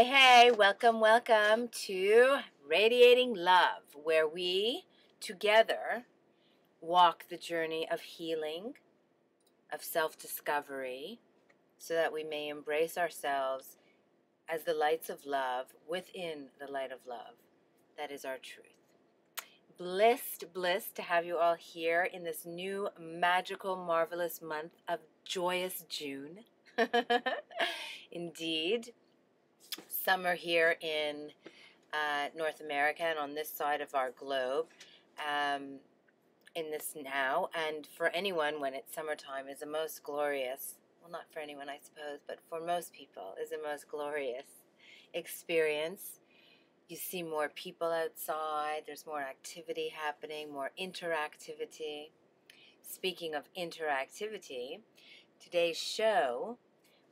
Hey, welcome to Radiating Love, where we together walk the journey of healing, of self-discovery, so that we may embrace ourselves as the lights of love within the light of love. That is our truth. Bliss to have you all here in this new magical, marvelous month of joyous June. Indeed. Summer here in North America and on this side of our globe in this now, and for anyone when it's summertime is the most glorious, well, not for anyone I suppose, but for most people is the most glorious experience. You see more people outside, there's more activity happening, more interactivity. Speaking of interactivity, today's show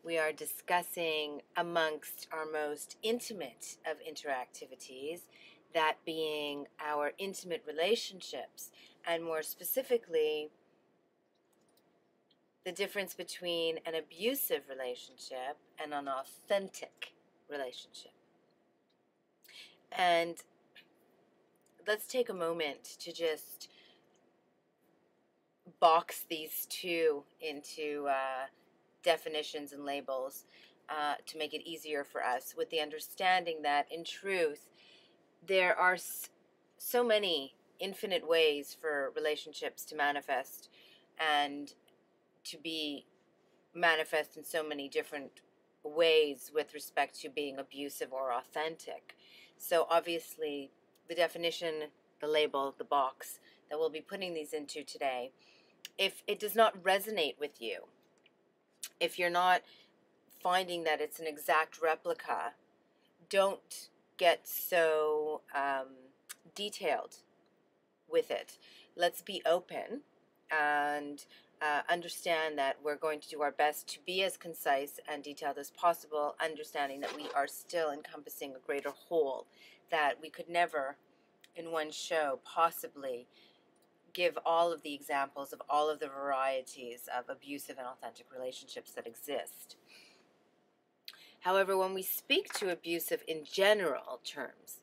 we are discussing amongst our most intimate of interactivities, that being our intimate relationships, and more specifically, the difference between an abusive relationship and an authentic relationship. And let's take a moment to just box these two into definitions and labels to make it easier for us, with the understanding that in truth there are so many infinite ways for relationships to manifest and to be manifest in so many different ways with respect to being abusive or authentic. So obviously the definition, the label, the box that we'll be putting these into today, if it does not resonate with you, if you're not finding that it's an exact replica, don't get so detailed with it. Let's be open and understand that we're going to do our best to be as concise and detailed as possible, understanding that we are still encompassing a greater whole, that we could never in one show possibly give all of the examples of all of the varieties of abusive and authentic relationships that exist. However, when we speak to abusive in general terms,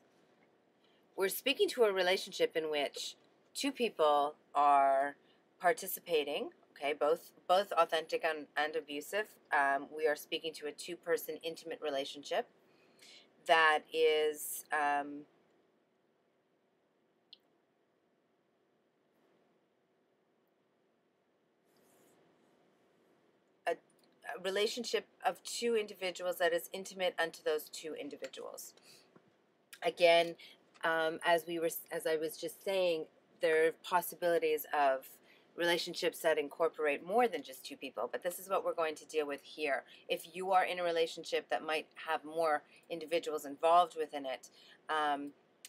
we're speaking to a relationship in which two people are participating, okay, both authentic and abusive. We are speaking to a two-person intimate relationship that is a relationship of two individuals that is intimate unto those two individuals. Again, as I was just saying, there are possibilities of relationships that incorporate more than just two people, but this is what we're going to deal with here. If you are in a relationship that might have more individuals involved within it,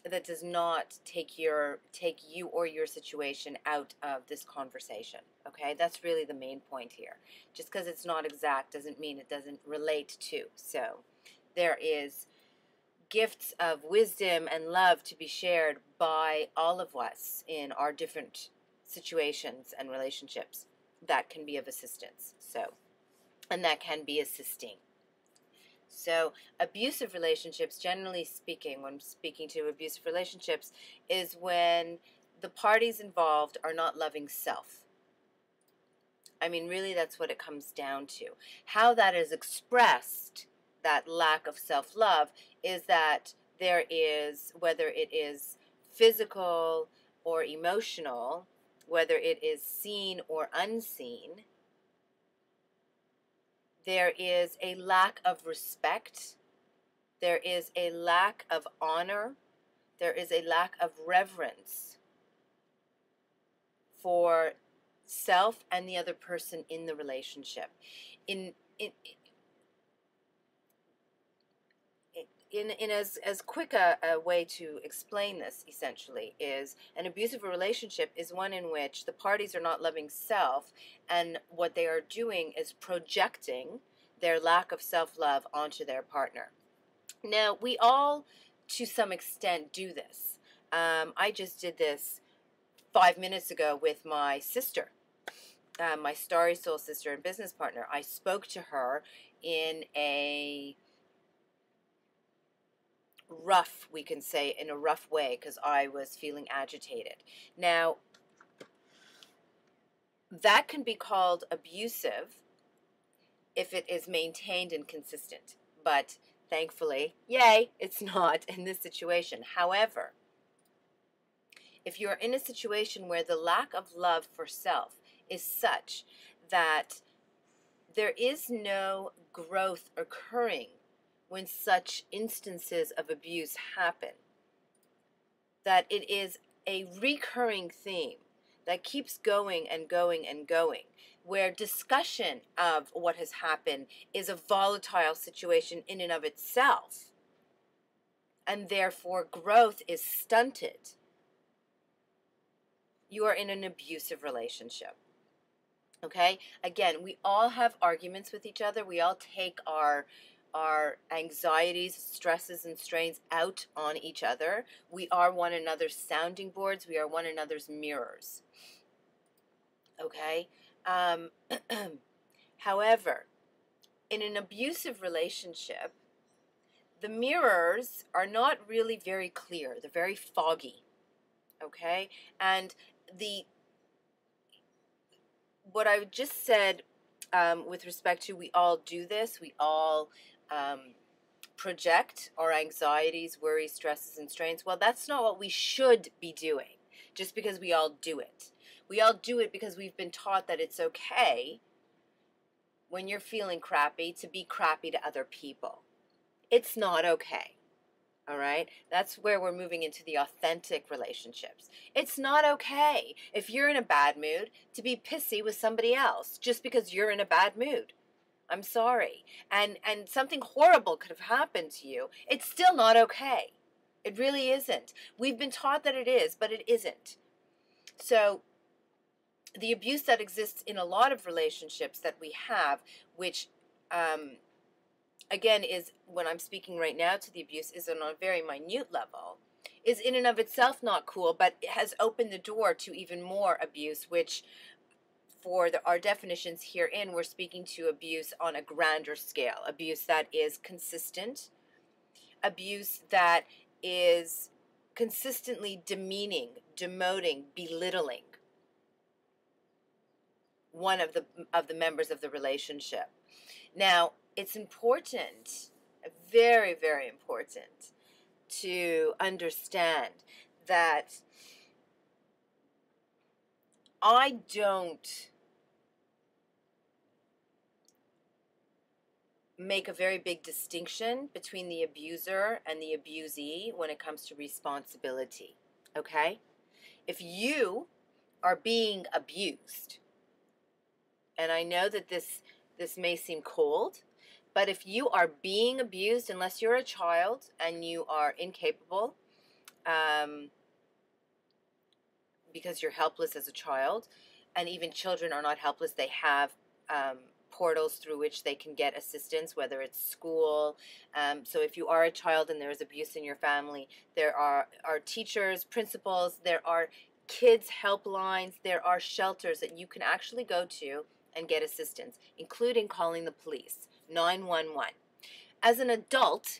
that does not take you or your situation out of this conversation, okay? That's really the main point here. Just because it's not exact doesn't mean it doesn't relate to. So there is gifts of wisdom and love to be shared by all of us in our different situations and relationships that can be of assistance. So, and that can be assisting. So abusive relationships, generally speaking, when speaking to abusive relationships, is when the parties involved are not loving self. I mean, really, that's what it comes down to. How that is expressed, that lack of self-love, is that there is, whether it is physical or emotional, whether it is seen or unseen, there is a lack of respect, there is a lack of honor, there is a lack of reverence for self and the other person in the relationship. in as quick a way to explain this, essentially, is an abusive relationship is one in which the parties are not loving self, and what they are doing is projecting their lack of self-love onto their partner. Now, we all, to some extent, do this. I just did this 5 minutes ago with my sister, my starry soul sister and business partner. I spoke to her in a rough, we can say, in a rough way, because I was feeling agitated. Now, that can be called abusive if it is maintained and consistent, but thankfully, yay, it's not in this situation. However, if you're in a situation where the lack of love for self is such that there is no growth occurring when such instances of abuse happen, that it is a recurring theme that keeps going and going and going, where discussion of what has happened is a volatile situation in and of itself, and therefore growth is stunted, you are in an abusive relationship. Okay? Again, we all have arguments with each other. We all take our anxieties, stresses, and strains out on each other. We are one another's sounding boards. We are one another's mirrors. Okay? However, in an abusive relationship, the mirrors are not really very clear. They're very foggy. Okay? And what I just said with respect to we all do this, we all project our anxieties, worries, stresses, and strains. Well, that's not what we should be doing just because we all do it. We all do it because we've been taught that it's okay when you're feeling crappy to be crappy to other people. It's not okay. All right? That's where we're moving into the authentic relationships. It's not okay if you're in a bad mood to be pissy with somebody else just because you're in a bad mood. I'm sorry. And something horrible could have happened to you. It's still not okay. It really isn't. We've been taught that it is, but it isn't. So the abuse that exists in a lot of relationships that we have, which again, is when I'm speaking right now to the abuse is on a very minute level, is in and of itself not cool, but it has opened the door to even more abuse, which for our definitions herein, we're speaking to abuse on a grander scale, abuse that is consistent, abuse that is consistently demeaning, demoting, belittling one of the members of the relationship. Now, it's important, very, very important, to understand that I don't make a very big distinction between the abuser and the abusee when it comes to responsibility, okay? If you are being abused, and I know that this may seem cold, but if you are being abused, unless you're a child and you are incapable, because you're helpless as a child, and even children are not helpless, they have portals through which they can get assistance, whether it's school. So if you are a child and there is abuse in your family, there are teachers, principals, there are kids helplines, there are shelters that you can actually go to and get assistance, including calling the police, 911. As an adult,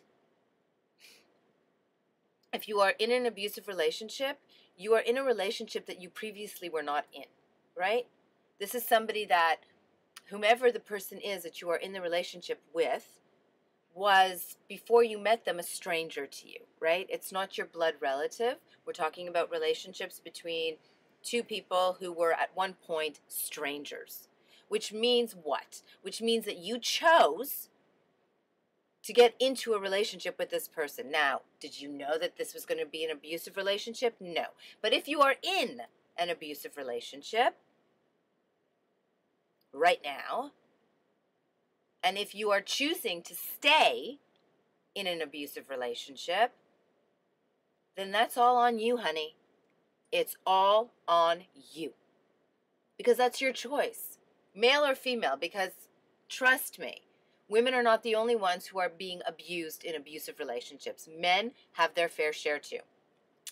if you are in an abusive relationship, you are in a relationship that you previously were not in, right? This is somebody that, whomever the person is that you are in the relationship with, was, before you met them, a stranger to you, right? It's not your blood relative. We're talking about relationships between two people who were at one point strangers. Which means what? Which means that you chose to get into a relationship with this person. Now, did you know that this was going to be an abusive relationship? No. But if you are in an abusive relationship right now, and if you are choosing to stay in an abusive relationship, then that's all on you, honey. It's all on you. Because that's your choice, male or female, because trust me, women are not the only ones who are being abused in abusive relationships. Men have their fair share too.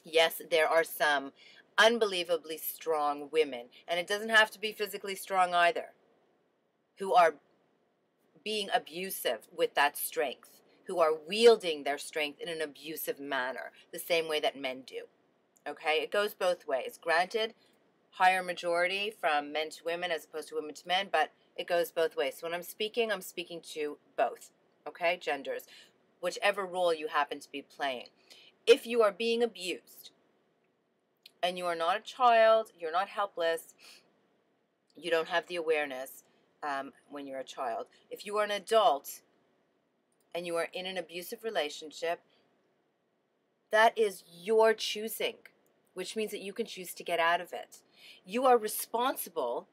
Yes, there are some unbelievably strong women, and it doesn't have to be physically strong either, who are being abusive with that strength, who are wielding their strength in an abusive manner, the same way that men do. Okay, it goes both ways. Granted, higher majority from men to women as opposed to women to men, but it goes both ways. So when I'm speaking to both, okay, genders, whichever role you happen to be playing. If you are being abused and you are not a child, you're not helpless, you don't have the awareness when you're a child. If you are an adult and you are in an abusive relationship, that is your choosing, which means that you can choose to get out of it. You are responsible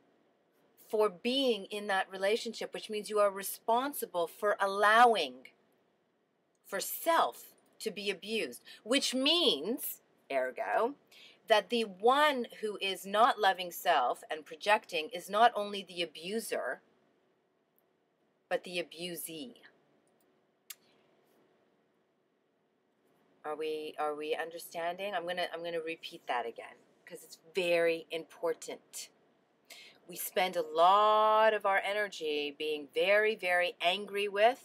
for being in that relationship, which means you are responsible for allowing for self to be abused, which means, ergo, that the one who is not loving self and projecting is not only the abuser, but the abusee. Are we understanding? I'm gonna repeat that again because it's very important. We spend a lot of our energy being very, very angry with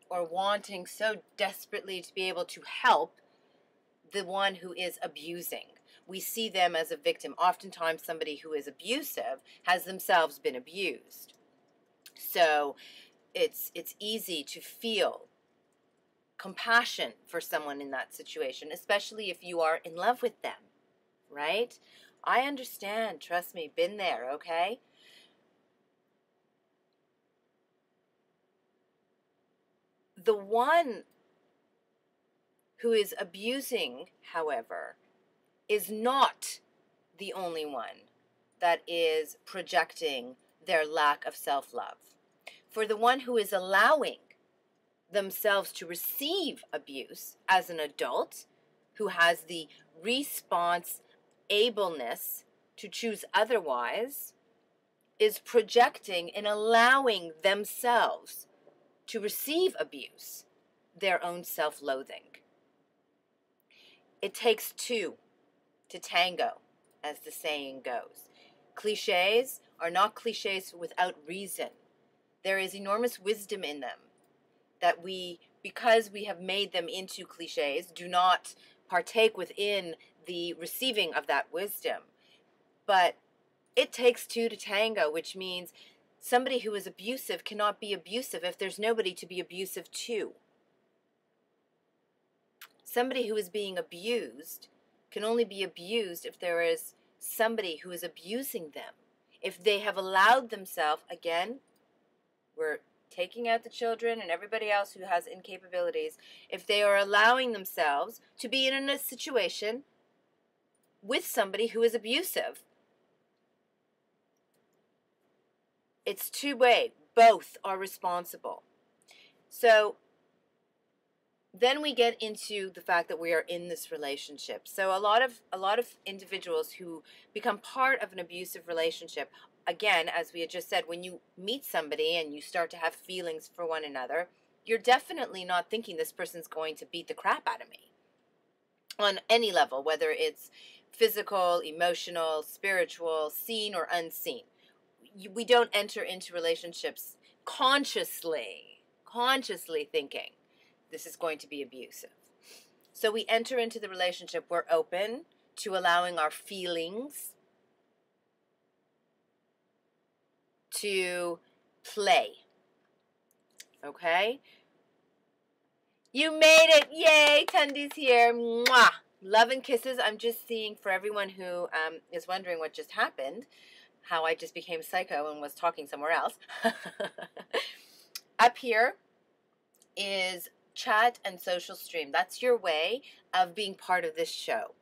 or wanting so desperately to be able to help the one who is abusing. We see them as a victim. Oftentimes somebody who is abusive has themselves been abused. So it's easy to feel compassion for someone in that situation, especially if you are in love with them, right? I understand, trust me, been there, okay? The one who is abusing, however, is not the only one that is projecting their lack of self-love. For the one who is allowing themselves to receive abuse as an adult, who has the response ableness to choose otherwise, is projecting and allowing themselves to receive abuse, their own self-loathing. It takes two to tango, as the saying goes. Cliches are not cliches without reason. There is enormous wisdom in them that we, because we have made them into cliches, do not partake within the receiving of that wisdom. But it takes two to tango, which means somebody who is abusive cannot be abusive if there's nobody to be abusive to. Somebody who is being abused can only be abused if there is somebody who is abusing them. If they have allowed themselves, again, we're taking out the children and everybody else who has incapabilities, if they are allowing themselves to be in a situation with somebody who is abusive, it's two-way. Both are responsible. So then we get into the fact that we are in this relationship. So a lot of individuals who become part of an abusive relationship, again, as we had just said, when you meet somebody and you start to have feelings for one another, you're definitely not thinking this person's going to beat the crap out of me on any level, whether it's physical, emotional, spiritual, seen or unseen. We don't enter into relationships consciously thinking this is going to be abusive. So we enter into the relationship, we're open to allowing our feelings to play. Okay? You made it! Yay! Tundi's here. Mwah! Love and kisses. I'm just seeing, for everyone who is wondering what just happened, how I just became psycho and was talking somewhere else. Up here is chat and social stream. That's your way of being part of this show.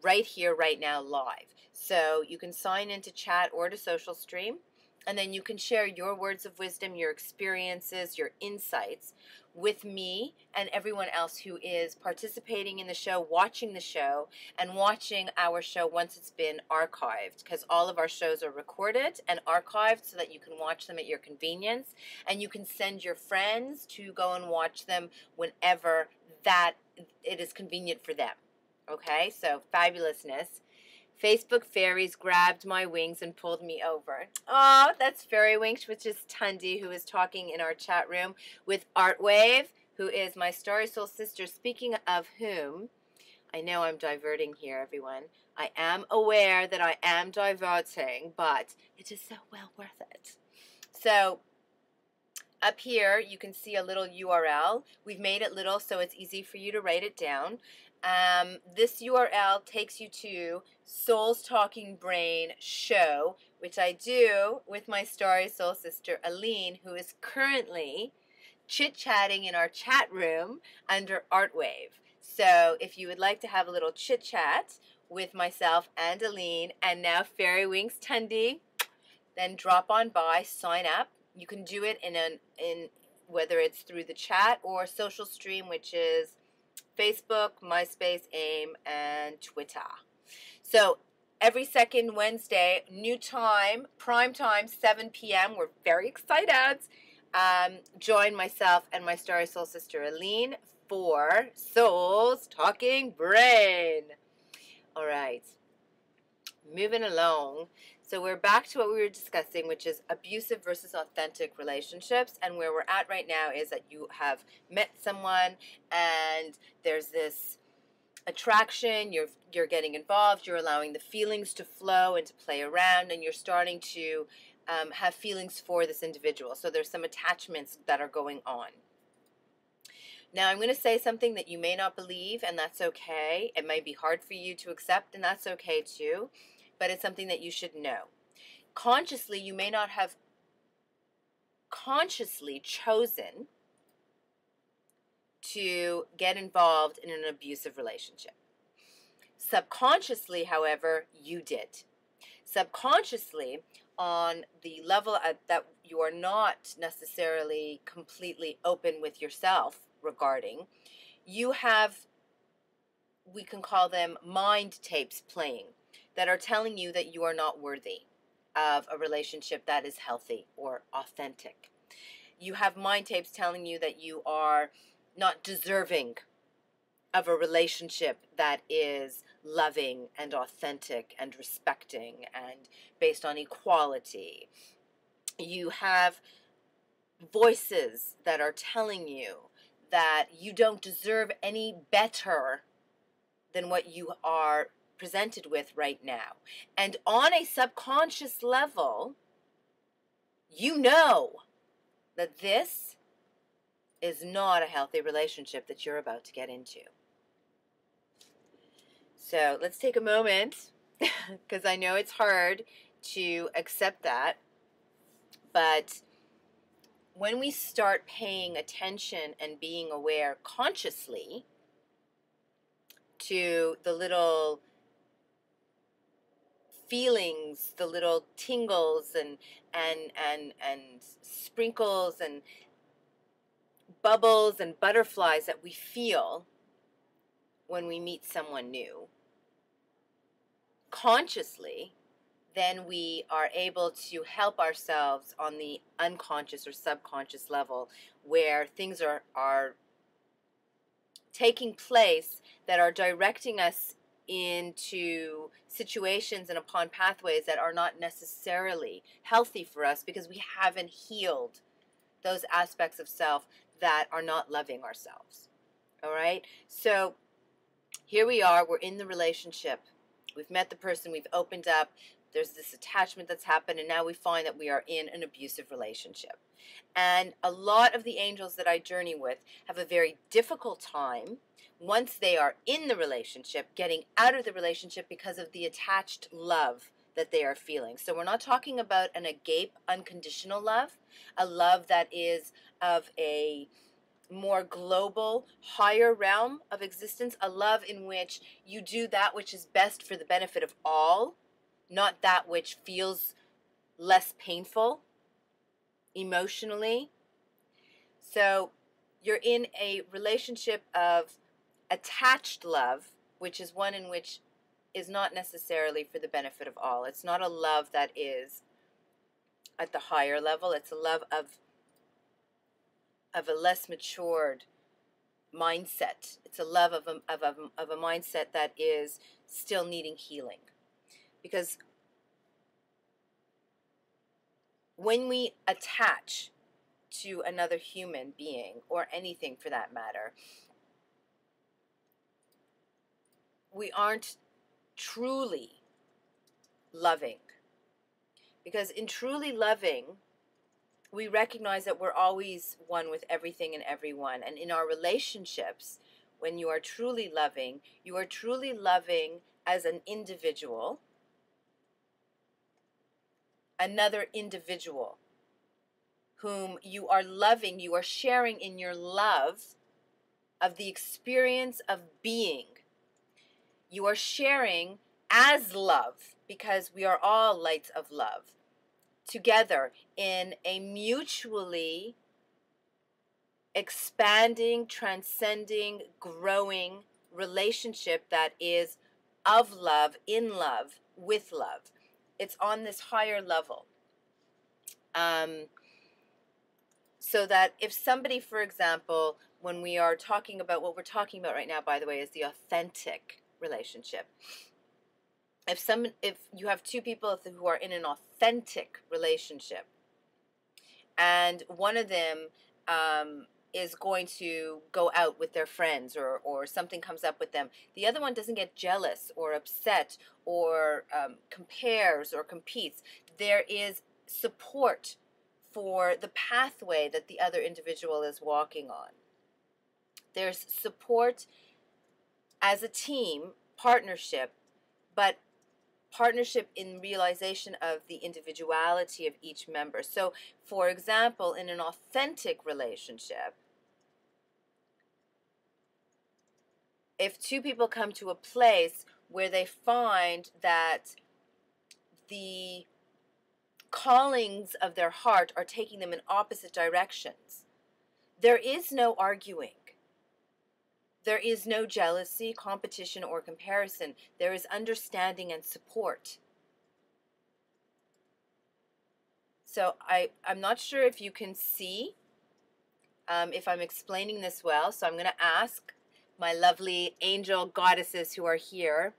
Right here, right now, live. So you can sign into chat or to social stream. And then you can share your words of wisdom, your experiences, your insights with me and everyone else who is participating in the show, watching the show, and watching our show once it's been archived. Because all of our shows are recorded and archived so that you can watch them at your convenience. And you can send your friends to go and watch them whenever that it is convenient for them. Okay, so fabulousness. Facebook fairies grabbed my wings and pulled me over. Oh, that's Fairy Winks, which is Tundi, who is talking in our chat room with Artwave, who is my Starry Soul sister. Speaking of whom, I know I'm diverting here, everyone. I am aware that I am diverting, but it is so well worth it. So up here, you can see a little URL. We've made it little so it's easy for you to write it down. This URL takes you to Soul's Talking Brain show, which I do with my Starry Soul sister, Aline, who is currently chit-chatting in our chat room under Artwave. So if you would like to have a little chit-chat with myself and Aline, and now Fairy Winks Tundi, then drop on by, sign up. You can do it in whether it's through the chat or social stream, which is Facebook, MySpace, AIM, and Twitter. So every second Wednesday, new time, prime time, 7 p.m. We're very excited. Join myself and my Starry Soul sister Aline for Soul's Talking Brain. All right, moving along. So we're back to what we were discussing, which is abusive versus authentic relationships. And where we're at right now is that you have met someone and there's this attraction, you're getting involved, you're allowing the feelings to flow and to play around, and you're starting to have feelings for this individual. So there's some attachments that are going on. Now, I'm going to say something that you may not believe, and that's okay. It might be hard for you to accept, and that's okay too. But it's something that you should know. Consciously, you may not have consciously chosen to get involved in an abusive relationship. Subconsciously, however, you did. Subconsciously, on the level that you are not necessarily completely open with yourself regarding, you have, we can call them mind tapes playing, that are telling you that you are not worthy of a relationship that is healthy or authentic. You have mind tapes telling you that you are not deserving of a relationship that is loving and authentic and respecting and based on equality. You have voices that are telling you that you don't deserve any better than what you are presented with right now. And on a subconscious level, you know that this is not a healthy relationship that you're about to get into. So let's take a moment, because I know it's hard to accept that, but when we start paying attention and being aware consciously to the little feelings, the little tingles and sprinkles and bubbles and butterflies that we feel when we meet someone new, consciously, then we are able to help ourselves on the unconscious or subconscious level, where things are taking place that are directing us into situations and upon pathways that are not necessarily healthy for us, because we haven't healed those aspects of self that are not loving ourselves. All right? So here we are, we're in the relationship. We've met the person, we've opened up, there's this attachment that's happened, and now we find that we are in an abusive relationship. And a lot of the angels that I journey with have a very difficult time once they are in the relationship, getting out of the relationship because of the attached love that they are feeling. So we're not talking about an agape, unconditional love, a love that is of a more global, higher realm of existence, a love in which you do that which is best for the benefit of all, not that which feels less painful emotionally. So you're in a relationship of attached love, which is one in which is not necessarily for the benefit of all. It's not a love that is at the higher level. It's a love of a less matured mindset. It's a love of a mindset that is still needing healing. Because when we attach to another human being, or anything for that matter, we aren't truly loving. Because in truly loving, we recognize that we're always one with everything and everyone. And in our relationships, when you are truly loving, you are truly loving as an individual, another individual whom you are loving, you are sharing in your love of the experience of being. You are sharing as love, because we are all lights of love, together in a mutually expanding, transcending, growing relationship that is of love, in love, with love. It's on this higher level. So that if somebody, for example, when we are talking about what we're talking about right now, by the way, is the authentic relationship. If you have two people who are in an authentic relationship, and one of them is going to go out with their friends, or something comes up with them, the other one doesn't get jealous or upset or compares or competes. There is support for the pathway that the other individual is walking on. There's support as a team, partnership, but partnership in realization of the individuality of each member. So, for example, in an authentic relationship, if two people come to a place where they find that the callings of their heart are taking them in opposite directions, there is no arguing. There is no jealousy, competition, or comparison. There is understanding and support. So I'm not sure if you can see if I'm explaining this well. So I'm going to ask my lovely angel goddesses who are here.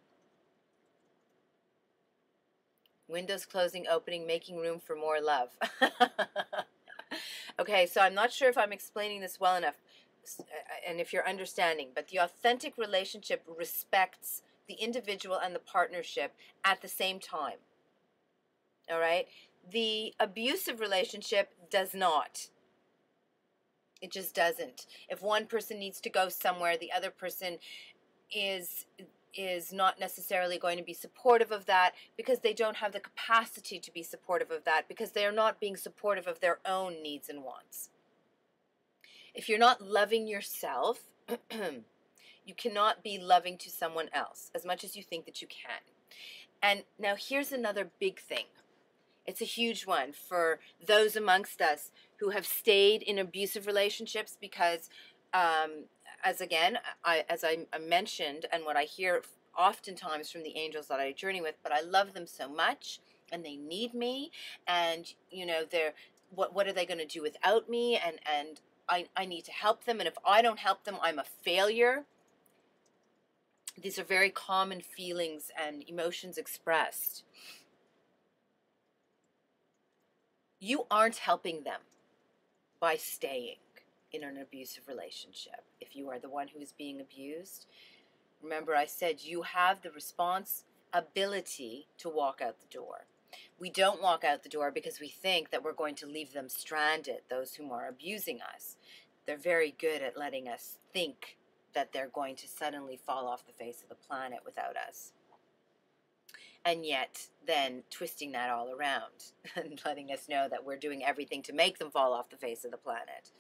Windows closing, opening, making room for more love. Okay, so I'm not sure if I'm explaining this well enough and if you're understanding, but the authentic relationship respects the individual and the partnership at the same time. All right? The abusive relationship does not. It just doesn't. If one person needs to go somewhere, the other person is not necessarily going to be supportive of that, because they don't have the capacity to be supportive of that, because they are not being supportive of their own needs and wants. If you're not loving yourself, you cannot be loving to someone else as much as you think that you can. And now here's another big thing. It's a huge one for those amongst us who have stayed in abusive relationships, because as I mentioned, and what I hear oftentimes from the angels that I journey with, but I love them so much, and they need me, and they're what are they going to do without me, and I need to help them, and if I don't help them, I'm a failure. These are very common feelings and emotions expressed. You aren't helping them by staying in an abusive relationship. If you are the one who is being abused, remember I said you have the responsibility to walk out the door. We don't walk out the door because we think that we're going to leave them stranded, those whom are abusing us. They're very good at letting us think that they're going to suddenly fall off the face of the planet without us. And yet then twisting that all around and letting us know that we're doing everything to make them fall off the face of the planet.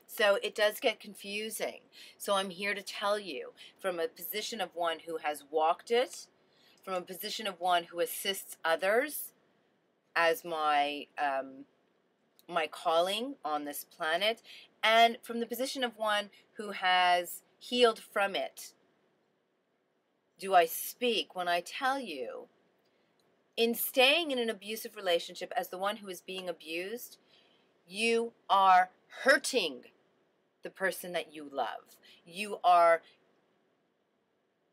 So it does get confusing. So I'm here to tell you, from a position of one who has walked it, from a position of one who assists others, as my calling on this planet, and from the position of one who has healed from it, do I speak when I tell you, in staying in an abusive relationship as the one who is being abused, you are hurting the person that you love. You are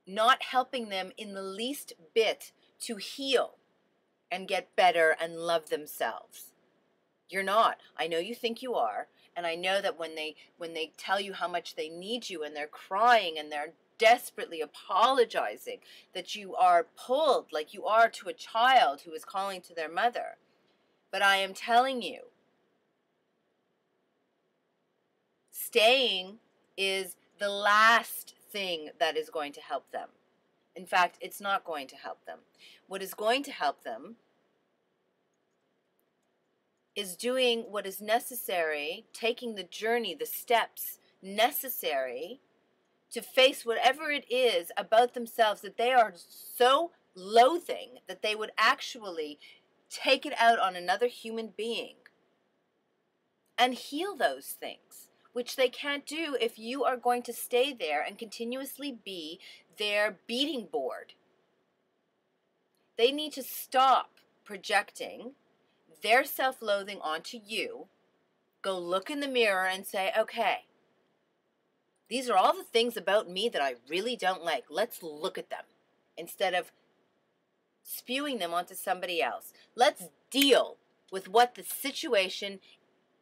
not helping them in the least bit to heal and get better and love themselves. You're not. I know you think you are, and I know that when they tell you how much they need you and they're crying and they're desperately apologizing, that you are pulled like you are to a child who is calling to their mother. But I am telling you, staying is the last thing that is going to help them. In fact, it's not going to help them. What is going to help them is doing what is necessary, taking the journey, the steps necessary to face whatever it is about themselves that they are so loathing that they would actually take it out on another human being and heal those things, which they can't do if you are going to stay there and continuously be their beating board. They need to stop projecting their self-loathing onto you, go look in the mirror and say, okay, these are all the things about me that I really don't like. Let's look at them instead of spewing them onto somebody else. Let's deal with what the situation,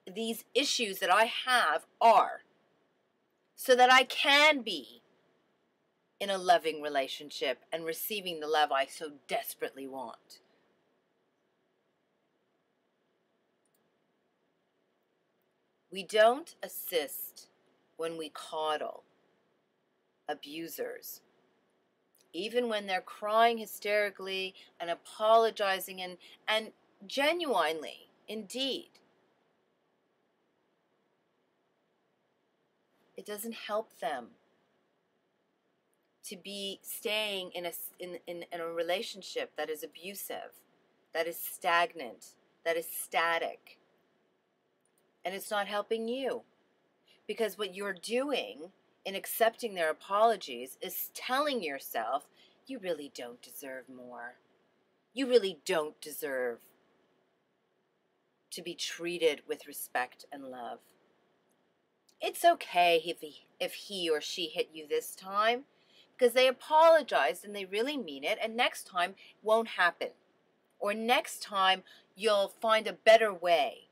these issues that I have are, so that I can be in a loving relationship and receiving the love I so desperately want. We don't assist when we coddle abusers, even when they're crying hysterically and apologizing and genuinely, indeed. It doesn't help them to be staying in a relationship that is abusive, that is stagnant, that is static. And it's not helping you. Because what you're doing in accepting their apologies is telling yourself, you really don't deserve more. You really don't deserve to be treated with respect and love. It's okay if he or she hit you this time, because they apologized and they really mean it, and next time won't happen. Or next time you'll find a better way.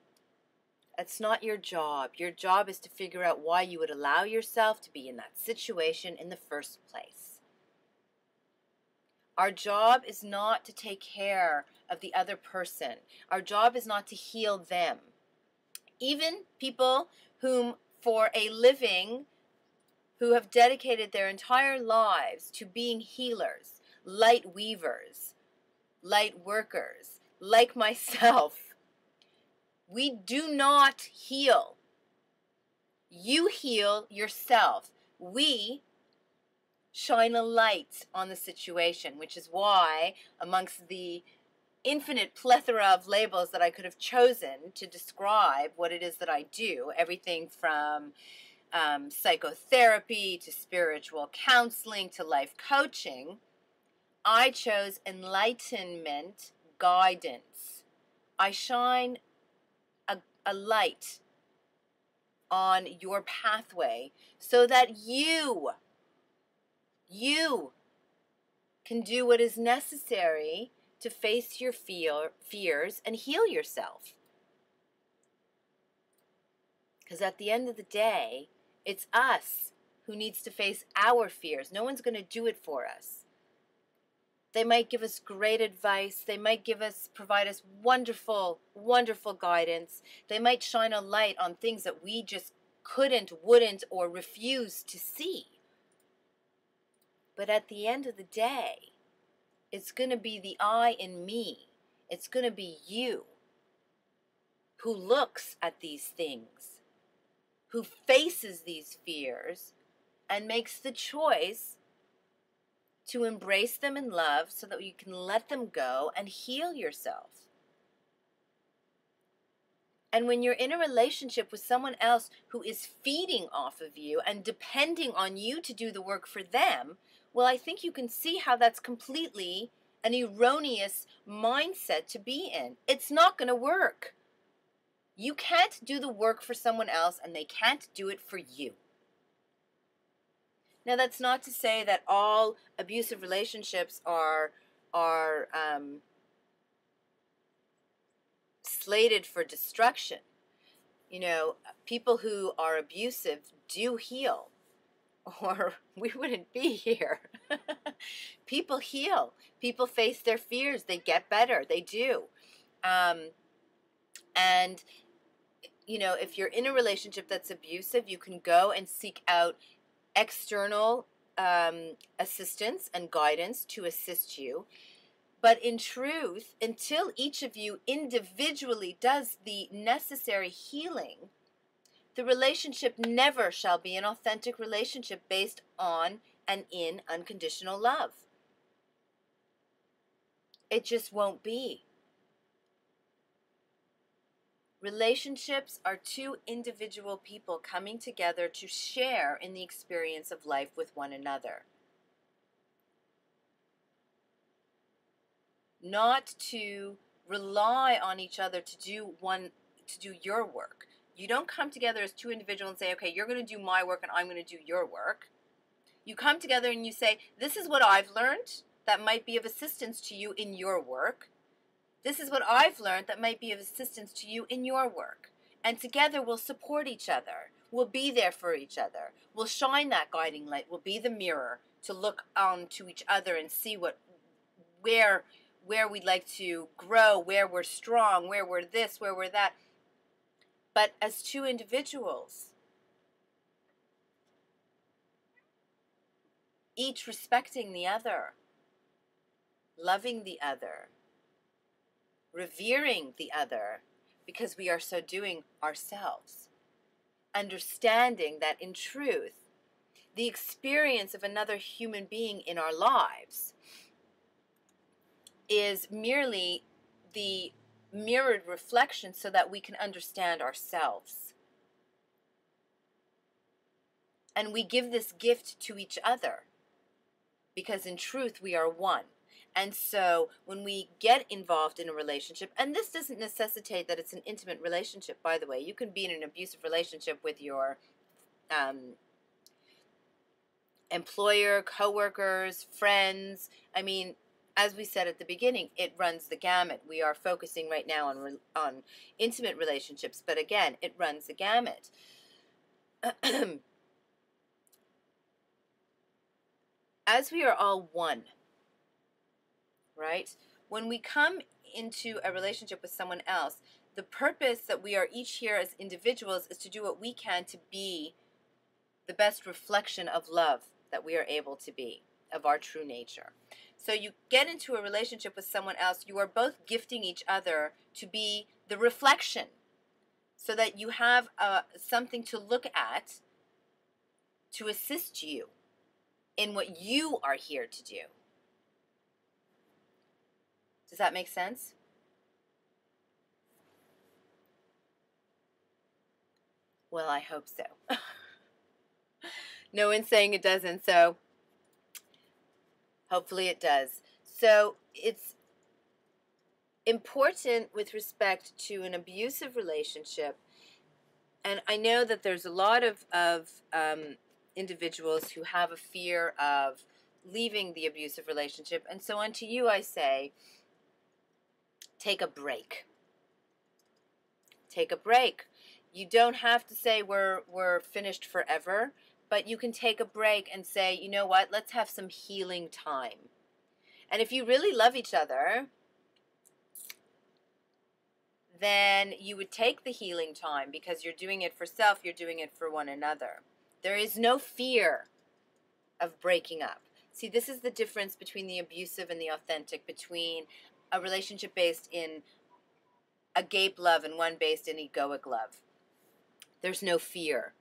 That's not your job. Your job is to figure out why you would allow yourself to be in that situation in the first place. Our job is not to take care of the other person. Our job is not to heal them. Even people whom, for a living, who have dedicated their entire lives to being healers, light weavers, light workers, like myself, we do not heal. You heal yourself. We shine a light on the situation, which is why, amongst the infinite plethora of labels that I could have chosen to describe what it is that I do, everything from psychotherapy to spiritual counseling to life coaching, I chose enlightenment guidance. I shine a light on your pathway so that you can do what is necessary to face your fears and heal yourself. Because at the end of the day, it's us who needs to face our fears. No one's going to do it for us. They might give us great advice. They might provide us wonderful, wonderful guidance. They might shine a light on things that we just couldn't, wouldn't, or refused to see. But at the end of the day, it's going to be the I in me. It's going to be you who looks at these things, who faces these fears, and makes the choice to embrace them in love so that you can let them go and heal yourself. And when you're in a relationship with someone else who is feeding off of you and depending on you to do the work for them, well, I think you can see how that's completely an erroneous mindset to be in. It's not going to work. You can't do the work for someone else and they can't do it for you. Now, that's not to say that all abusive relationships are slated for destruction. You know, people who are abusive do heal, or we wouldn't be here. People heal. People face their fears. They get better. They do. And, you know, if you're in a relationship that's abusive, you can go and seek out external assistance and guidance to assist you. But in truth, until each of you individually does the necessary healing, the relationship never shall be an authentic relationship based on and in unconditional love. It just won't be. Relationships are two individual people coming together to share in the experience of life with one another. Not to rely on each other to do your work. You don't come together as two individuals and say, okay, you're going to do my work and I'm going to do your work. You come together and you say, this is what I've learned that might be of assistance to you in your work. This is what I've learned that might be of assistance to you in your work. And together we'll support each other. We'll be there for each other. We'll shine that guiding light. We'll be the mirror to look on to each other and see where we'd like to grow, where we're strong, where we're this, where we're that. But as two individuals, each respecting the other, loving the other, revering the other, because we are so doing ourselves. Understanding that in truth, the experience of another human being in our lives is merely the mirrored reflection so that we can understand ourselves. And we give this gift to each other because in truth we are one. And so when we get involved in a relationship, and this doesn't necessitate that it's an intimate relationship, by the way. You can be in an abusive relationship with your employer, coworkers, friends. I mean, as we said at the beginning, it runs the gamut. We are focusing right now on intimate relationships, but again, it runs the gamut. As we are all one, right? When we come into a relationship with someone else, the purpose that we are each here as individuals is to do what we can to be the best reflection of love that we are able to be, of our true nature. So you get into a relationship with someone else, you are both gifting each other to be the reflection so that you have something to look at to assist you in what you are here to do. Does that make sense? Well, I hope so. No one's saying it doesn't, so hopefully it does. So it's important with respect to an abusive relationship, and I know that there's a lot of individuals who have a fear of leaving the abusive relationship, and so unto you I say, take a break. Take a break. You don't have to say we're finished forever, but you can take a break and say, you know what, let's have some healing time. And if you really love each other, then you would take the healing time because you're doing it for self, you're doing it for one another. There is no fear of breaking up. See, this is the difference between the abusive and the authentic, between a relationship based in agape love and one based in egoic love. There's no fear.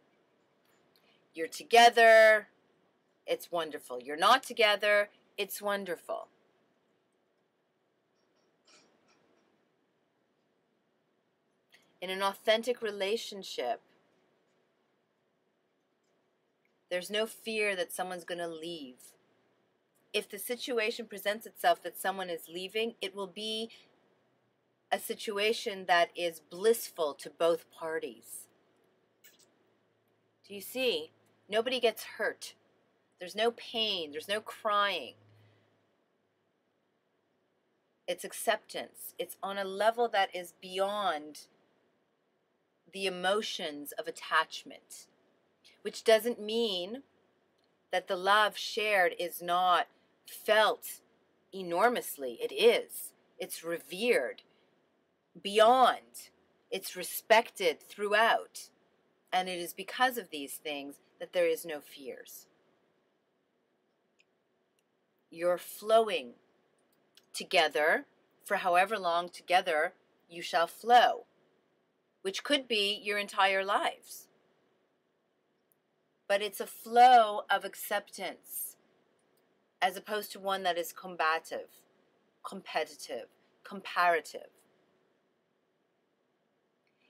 You're together, it's wonderful. You're not together, it's wonderful. In an authentic relationship, there's no fear that someone's going to leave. If the situation presents itself that someone is leaving, it will be a situation that is blissful to both parties. Do you see? Nobody gets hurt. There's no pain. There's no crying. It's acceptance. It's on a level that is beyond the emotions of attachment, which doesn't mean that the love shared is not felt enormously. It is. It's revered beyond. It's respected throughout. And it is because of these things that there is no fears. You're flowing together for however long together you shall flow, which could be your entire lives. But it's a flow of acceptance as opposed to one that is combative, competitive, comparative.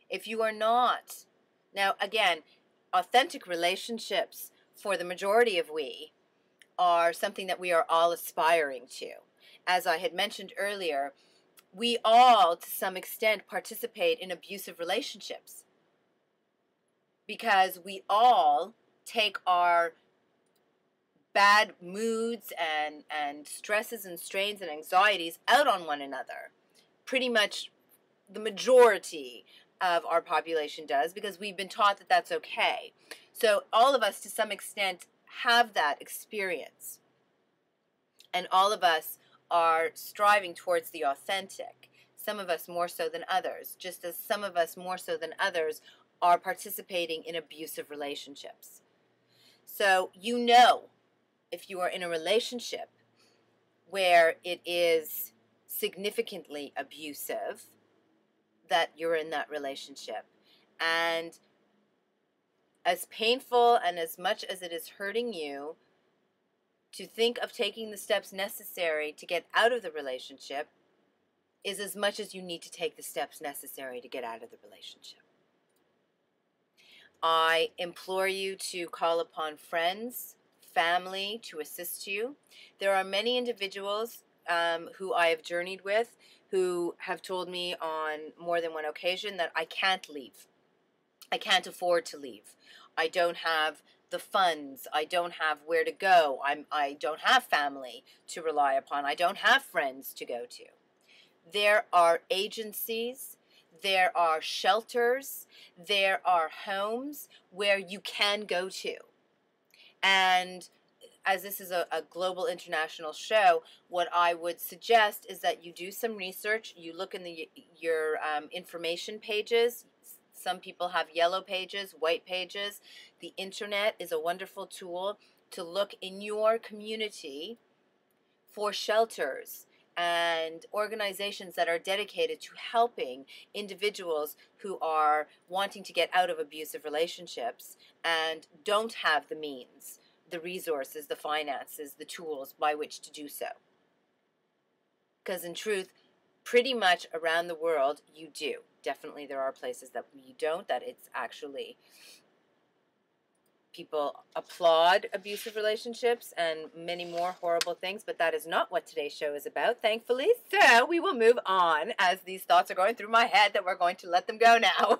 If you are not, now again, authentic relationships for the majority of we are something that we are all aspiring to. As I had mentioned earlier, we all, to some extent, participate in abusive relationships because we all take our bad moods and stresses and strains and anxieties out on one another. Pretty much the majority of our population does, because we've been taught that that's okay. So all of us, to some extent, have that experience. And all of us are striving towards the authentic. Some of us more so than others, just as some of us more so than others are participating in abusive relationships. So you know, if you are in a relationship where it is significantly abusive, that you're in that relationship. And as painful and as much as it is hurting you, to think of taking the steps necessary to get out of the relationship is as much as you need to take the steps necessary to get out of the relationship. I implore you to call upon friends, family to assist you. There are many individuals who I have journeyed with who have told me on more than one occasion that I can't leave. I can't afford to leave. I don't have the funds. I don't have where to go. I don't have family to rely upon. I don't have friends to go to. There are agencies, there are shelters, there are homes where you can go to. And as this is a global international show, what I would suggest is that you do some research. You look in your information pages. Some people have yellow pages, white pages. The internet is a wonderful tool to look in your community for shelters and organizations that are dedicated to helping individuals who are wanting to get out of abusive relationships and don't have the means, the resources, the finances, the tools by which to do so. Because in truth, pretty much around the world, you do. Definitely there are places that you don't, that it's actually people applaud abusive relationships and many more horrible things, but that is not what today's show is about, thankfully. So we will move on, as these thoughts are going through my head that we're going to let them go now.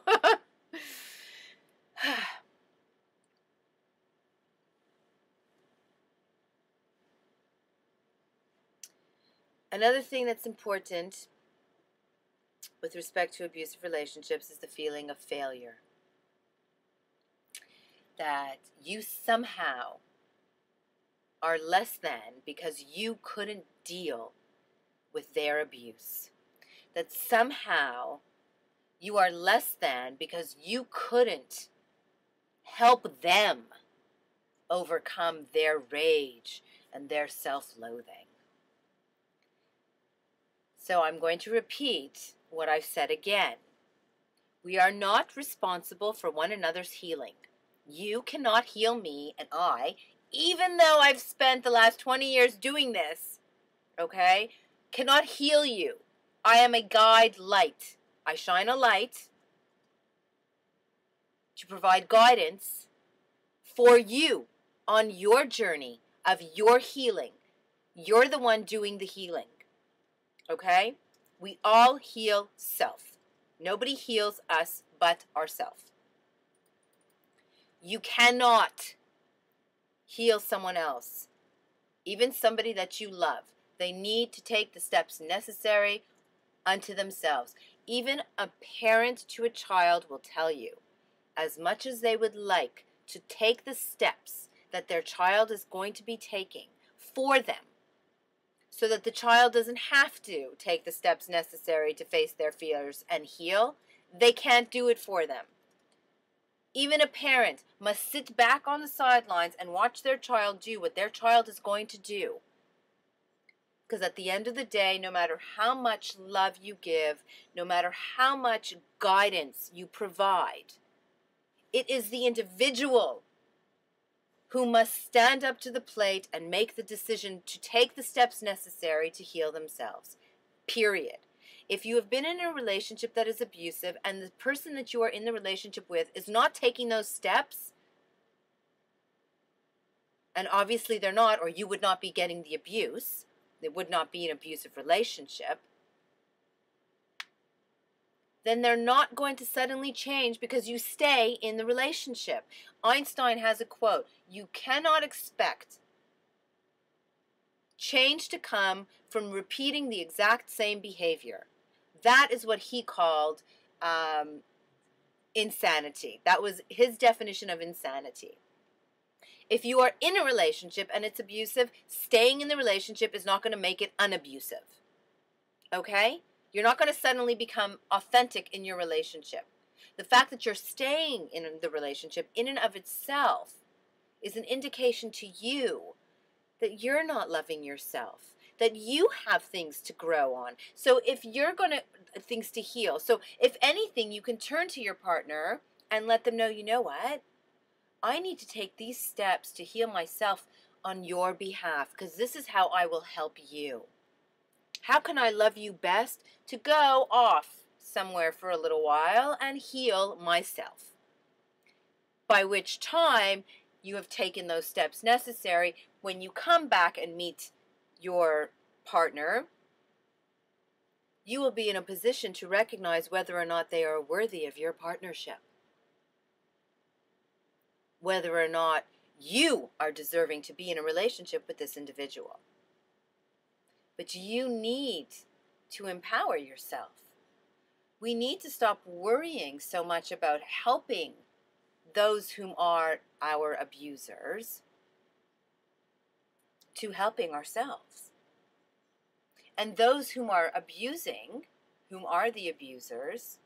Another thing that's important with respect to abusive relationships is the feeling of failure. That you somehow are less than because you couldn't deal with their abuse. That somehow you are less than because you couldn't help them overcome their rage and their self-loathing. So I'm going to repeat what I've said again. We are not responsible for one another's healing. You cannot heal me, and I, even though I've spent the last 20 years doing this, okay, cannot heal you. I am a guide light. I shine a light, to provide guidance for you on your journey of your healing. You're the one doing the healing. Okay? We all heal self. Nobody heals us but ourselves. You cannot heal someone else, even somebody that you love. They need to take the steps necessary unto themselves. Even a parent to a child will tell you, as much as they would like to take the steps that their child is going to be taking for them, so that the child doesn't have to take the steps necessary to face their fears and heal, they can't do it for them. Even a parent must sit back on the sidelines and watch their child do what their child is going to do. Because at the end of the day, no matter how much love you give, no matter how much guidance you provide, it is the individual who must stand up to the plate and make the decision to take the steps necessary to heal themselves. Period. If you have been in a relationship that is abusive and the person that you are in the relationship with is not taking those steps, and obviously they're not, or you would not be getting the abuse, it would not be an abusive relationship, then they're not going to suddenly change because you stay in the relationship. Einstein has a quote, "You cannot expect change to come from repeating the exact same behavior." That is what he called insanity. That was his definition of insanity. If you are in a relationship and it's abusive, staying in the relationship is not going to make it unabusive. Okay? You're not going to suddenly become authentic in your relationship. The fact that you're staying in the relationship in and of itself is an indication to you that you're not loving yourself, that you have things to grow on. So if you're going to, things to heal. So if anything, you can turn to your partner and let them know, you know what? I need to take these steps to heal myself on your behalf, because this is how I will help you. How can I love you best? To go off somewhere for a little while and heal myself. By which time you have taken those steps necessary. When you come back and meet your partner, you will be in a position to recognize whether or not they are worthy of your partnership. Whether or not you are deserving to be in a relationship with this individual. But you need to empower yourself. We need to stop worrying so much about helping those whom are our abusers to helping ourselves. And those whom are abusing, whom are the abusers,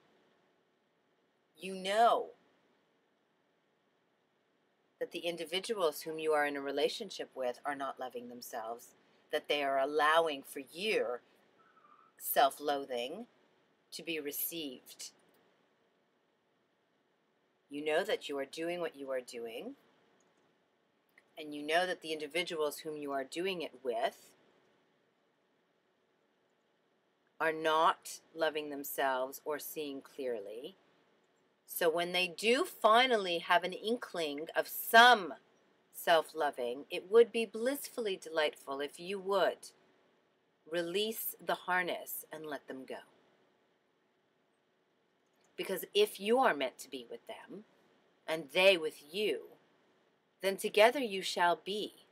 you know that the individuals whom you are in a relationship with are not loving themselves, that they are allowing for your self-loathing to be received. You know that you are doing what you are doing, and you know that the individuals whom you are doing it with are not loving themselves or seeing clearly. So when they do finally have an inkling of some self-loving, it would be blissfully delightful if you would release the harness and let them go. Because if you are meant to be with them, and they with you, then together you shall be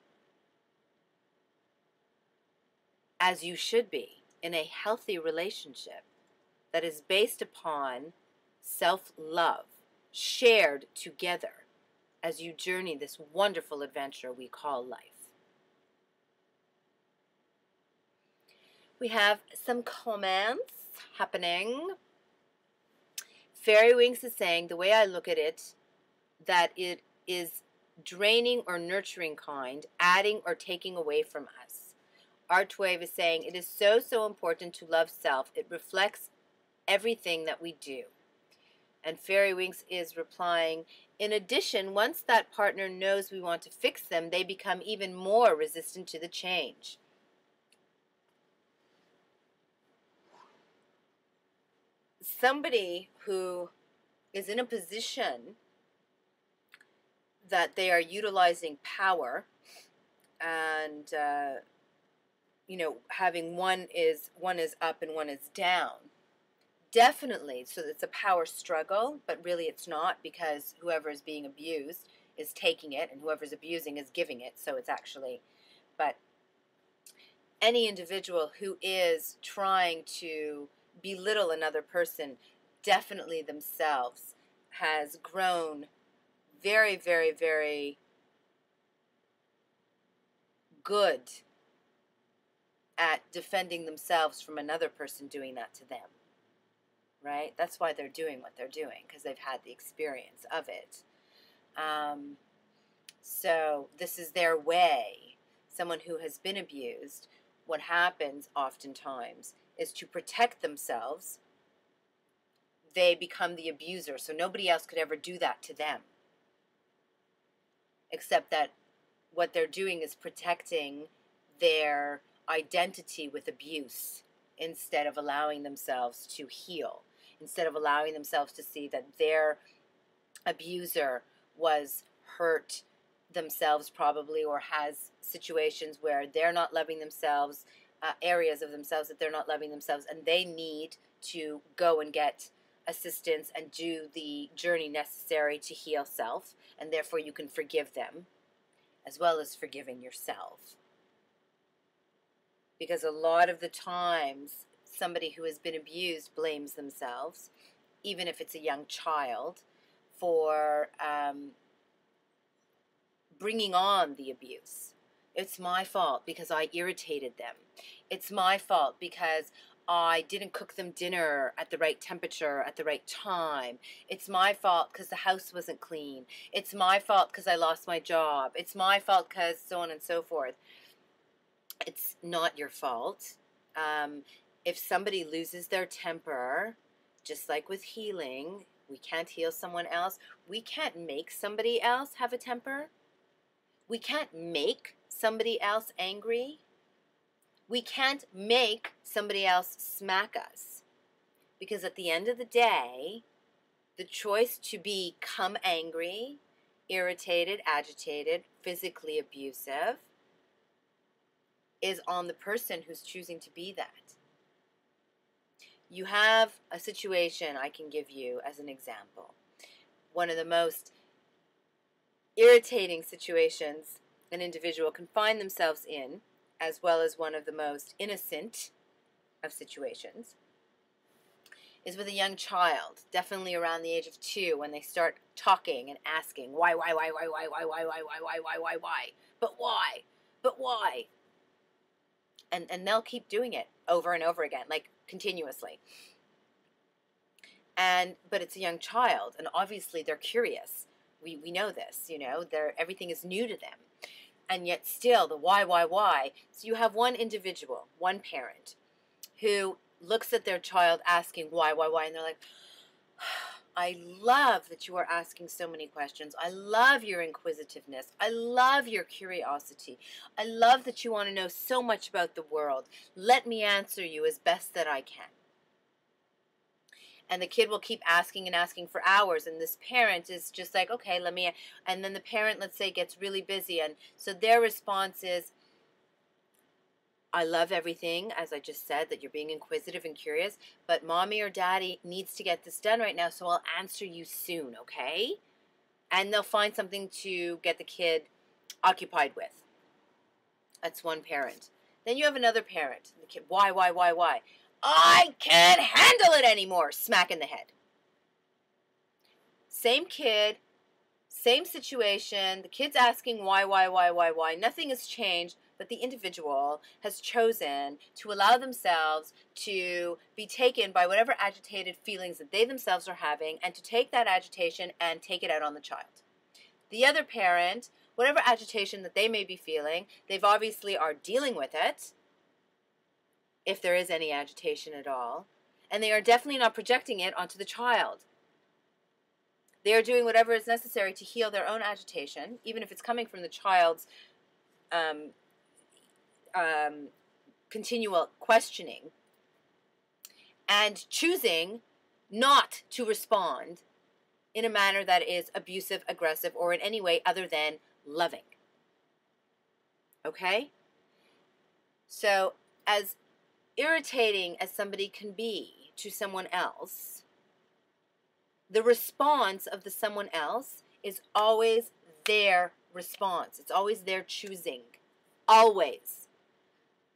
as you should be in a healthy relationship that is based upon self-love, shared together as you journey this wonderful adventure we call life. We have some comments happening. Fairy Wings is saying, the way I look at it, that it is draining or nurturing kind, adding or taking away from us. Artwave is saying, it is so, so important to love self. It reflects everything that we do. And Fairy Wings is replying, in addition, once that partner knows we want to fix them, they become even more resistant to the change. Somebody who is in a position that they are utilizing power and having one is up and one is down. Definitely, so it's a power struggle, but really it's not, because whoever is being abused is taking it and whoever's abusing is giving it. So it's actually, but any individual who is trying to belittle another person, definitely themselves, has grown very, very, very good at defending themselves from another person doing that to them. Right? That's why they're doing what they're doing, because they've had the experience of it. So this is their way. Someone who has been abused, what happens oftentimes is, to protect themselves, they become the abuser. So nobody else could ever do that to them. Except that what they're doing is protecting their identity with abuse, instead of allowing themselves to heal, instead of allowing themselves to see that their abuser was hurt themselves probably, or has situations where they're not loving themselves, areas of themselves that they're not loving themselves, and they need to go and get assistance and do the journey necessary to heal self, and therefore you can forgive them as well as forgiving yourself. Because a lot of the times, somebody who has been abused blames themselves, even if it's a young child, for bringing on the abuse. It's my fault because I irritated them. It's my fault because I didn't cook them dinner at the right temperature at the right time. It's my fault because the house wasn't clean. It's my fault because I lost my job. It's my fault because so on and so forth. It's not your fault. If somebody loses their temper, just like with healing, we can't heal someone else. We can't make somebody else have a temper. We can't make somebody else angry. We can't make somebody else smack us. Because at the end of the day, the choice to become angry, irritated, agitated, physically abusive is on the person who's choosing to be that. You have a situation I can give you as an example. One of the most irritating situations an individual can find themselves in, as well as one of the most innocent of situations, is with a young child, definitely around the age of 2, when they start talking and asking, why, but why? And they'll keep doing it over and over again, like continuously. But it's a young child, and obviously they're curious. We know this, everything is new to them. And yet still, the why. So you have one individual, one parent, who looks at their child asking why, and they're like, I love that you are asking so many questions. I love your inquisitiveness. I love your curiosity. I love that you want to know so much about the world. Let me answer you as best that I can. And the kid will keep asking and asking for hours, and this parent is just like, okay, and then the parent, let's say, gets really busy, and so their response is, I love everything, as I just said, that you're being inquisitive and curious, but mommy or daddy needs to get this done right now, so I'll answer you soon, okay? And they'll find something to get the kid occupied with. That's one parent. Then you have another parent. The kid, why? I can't handle it anymore. Smack in the head. Same kid, same situation. The kid's asking why. Nothing has changed, but the individual has chosen to allow themselves to be taken by whatever agitated feelings that they themselves are having, and to take that agitation and take it out on the child. The other parent, whatever agitation that they may be feeling, they've obviously are dealing with it, if there is any agitation at all, and they are definitely not projecting it onto the child. They are doing whatever is necessary to heal their own agitation, even if it's coming from the child's continual questioning, and choosing not to respond in a manner that is abusive, aggressive, or in any way other than loving. Okay? So, as irritating as somebody can be to someone else, the response of the someone else is always their response. It's always their choosing. Always.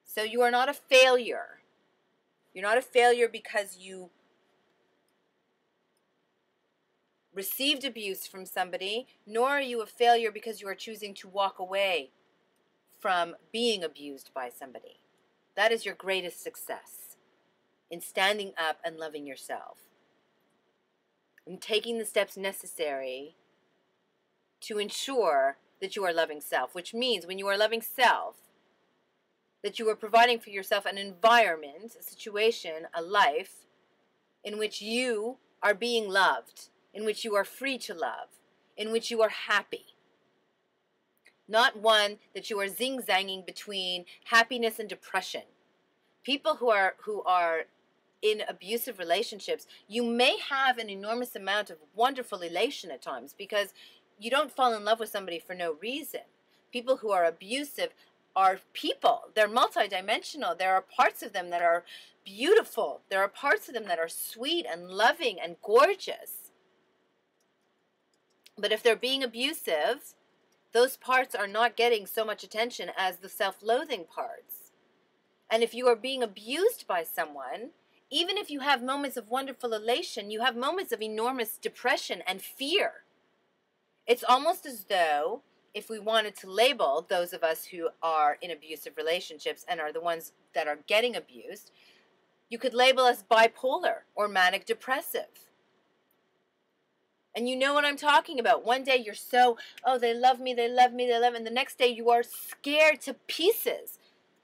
So you are not a failure. You're not a failure because you received abuse from somebody, nor are you a failure because you are choosing to walk away from being abused by somebody. That is your greatest success, in standing up and loving yourself, and taking the steps necessary to ensure that you are loving self, which means when you are loving self, that you are providing for yourself an environment, a situation, a life in which you are being loved, in which you are free to love, in which you are happy. Not one that you are zing-zanging between happiness and depression. People who are in abusive relationships, you may have an enormous amount of wonderful elation at times because you don't fall in love with somebody for no reason. People who are abusive are people. They're multidimensional. There are parts of them that are beautiful. There are parts of them that are sweet and loving and gorgeous. But if they're being abusive, those parts are not getting so much attention as the self-loathing parts. And if you are being abused by someone, even if you have moments of wonderful elation, you have moments of enormous depression and fear. It's almost as though, if we wanted to label those of us who are in abusive relationships and are the ones that are getting abused, you could label us bipolar or manic depressive. And you know what I'm talking about. One day you're so, oh, they love me, they love me, they love me. And the next day you are scared to pieces.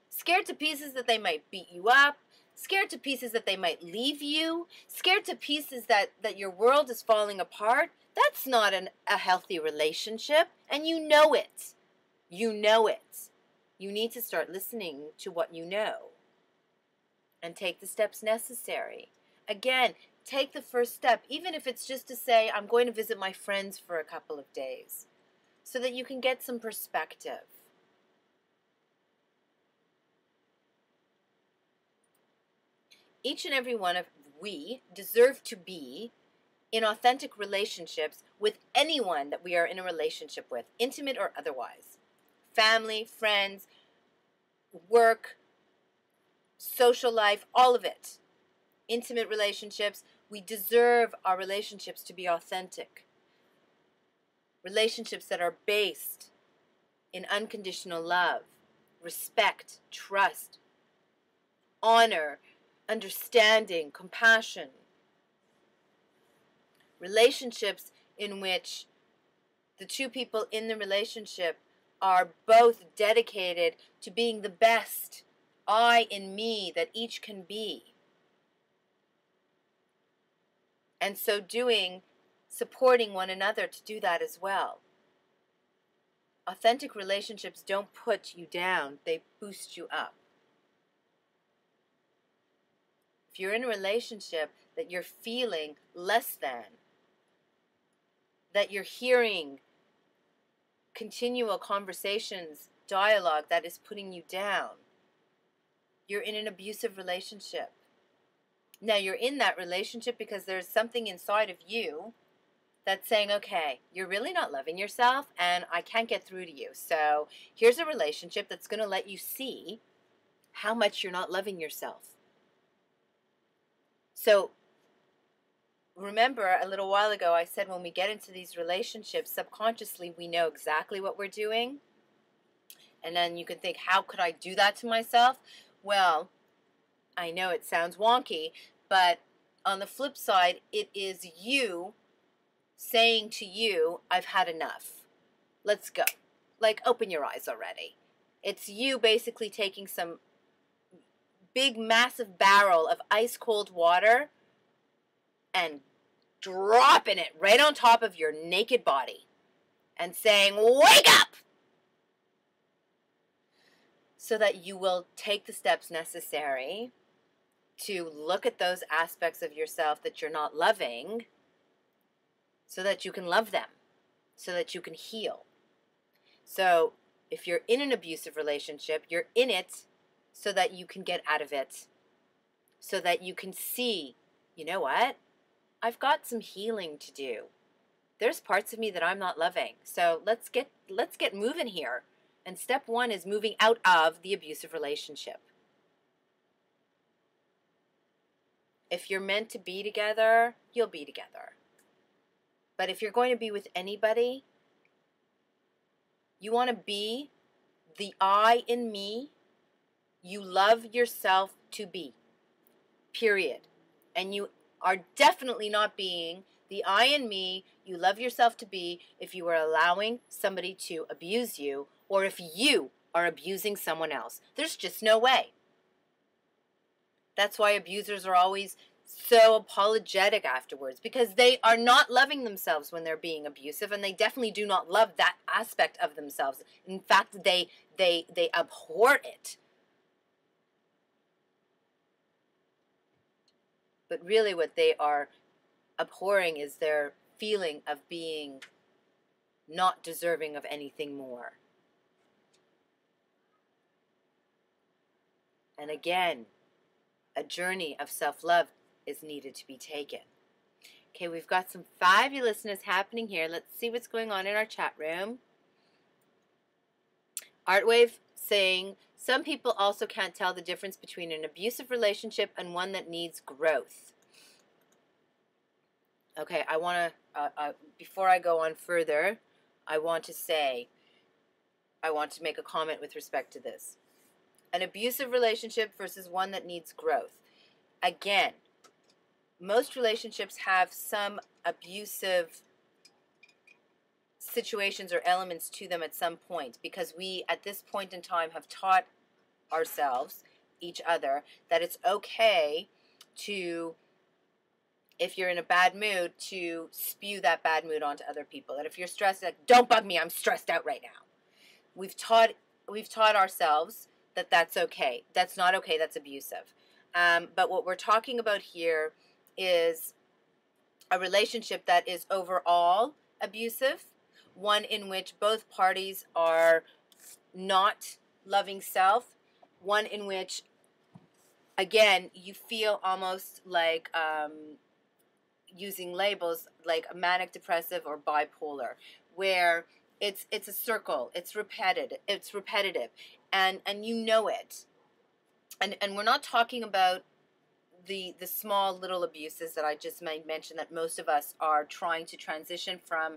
Scared to pieces that they might beat you up. Scared to pieces that they might leave you. Scared to pieces that your world is falling apart. That's not a healthy relationship. And you know it. You know it. You need to start listening to what you know. And take the steps necessary. Again, take the first step, even if it's just to say, I'm going to visit my friends for a couple of days, so that you can get some perspective. Each and every one of we deserve to be in authentic relationships with anyone that we are in a relationship with, intimate or otherwise. Family, friends, work, social life, all of it. Intimate relationships, we deserve our relationships to be authentic. Relationships that are based in unconditional love, respect, trust, honor, understanding, compassion. Relationships in which the two people in the relationship are both dedicated to being the best I in me that each can be. And so doing, supporting one another to do that as well. Authentic relationships don't put you down, they boost you up. If you're in a relationship that you're feeling less than, that you're hearing continual conversations, dialogue that is putting you down, you're in an abusive relationship. Now, you're in that relationship because there's something inside of you that's saying, okay, you're really not loving yourself and I can't get through to you. So here's a relationship that's going to let you see how much you're not loving yourself. So remember a little while ago I said when we get into these relationships, subconsciously we know exactly what we're doing. And then you can think, how could I do that to myself? Well, I know it sounds wonky, but on the flip side, it is you saying to you, I've had enough. Let's go. Like, open your eyes already. It's you basically taking some big, massive barrel of ice cold water and dropping it right on top of your naked body and saying, wake up! So that you will take the steps necessary to look at those aspects of yourself that you're not loving so that you can love them, so that you can heal. So if you're in an abusive relationship, you're in it so that you can get out of it, so that you can see, you know what? I've got some healing to do. There's parts of me that I'm not loving. So let's get moving here. And step one is moving out of the abusive relationship. If you're meant to be together, you'll be together. But if you're going to be with anybody, you want to be the I in me you love yourself to be. Period. And you are definitely not being the I in me you love yourself to be if you are allowing somebody to abuse you, or if you are abusing someone else. There's just no way. That's why abusers are always so apologetic afterwards, because they are not loving themselves when they're being abusive, and they definitely do not love that aspect of themselves. In fact, they abhor it. But really what they are abhorring is their feeling of being not deserving of anything more. And again, a journey of self-love is needed to be taken. Okay, we've got some fabulousness happening here. Let's see what's going on in our chat room. Artwave saying, some people also can't tell the difference between an abusive relationship and one that needs growth. Okay, I want to, before I go on further, I want to make a comment with respect to this. An abusive relationship versus one that needs growth. Again, most relationships have some abusive situations or elements to them at some point, because we, at this point in time, have taught ourselves, each other, that it's okay to, if you're in a bad mood, to spew that bad mood onto other people. That if you're stressed, like, don't bug me, I'm stressed out right now. We've taught ourselves that that's okay. That's not okay, that's abusive. But what we're talking about here is a relationship that is overall abusive, one in which both parties are not loving self, one in which, again, you feel almost like, using labels like manic depressive or bipolar, where it's a circle, it's repetitive, and you know it. And we're not talking about the small little abuses that I just mentioned that most of us are trying to transition from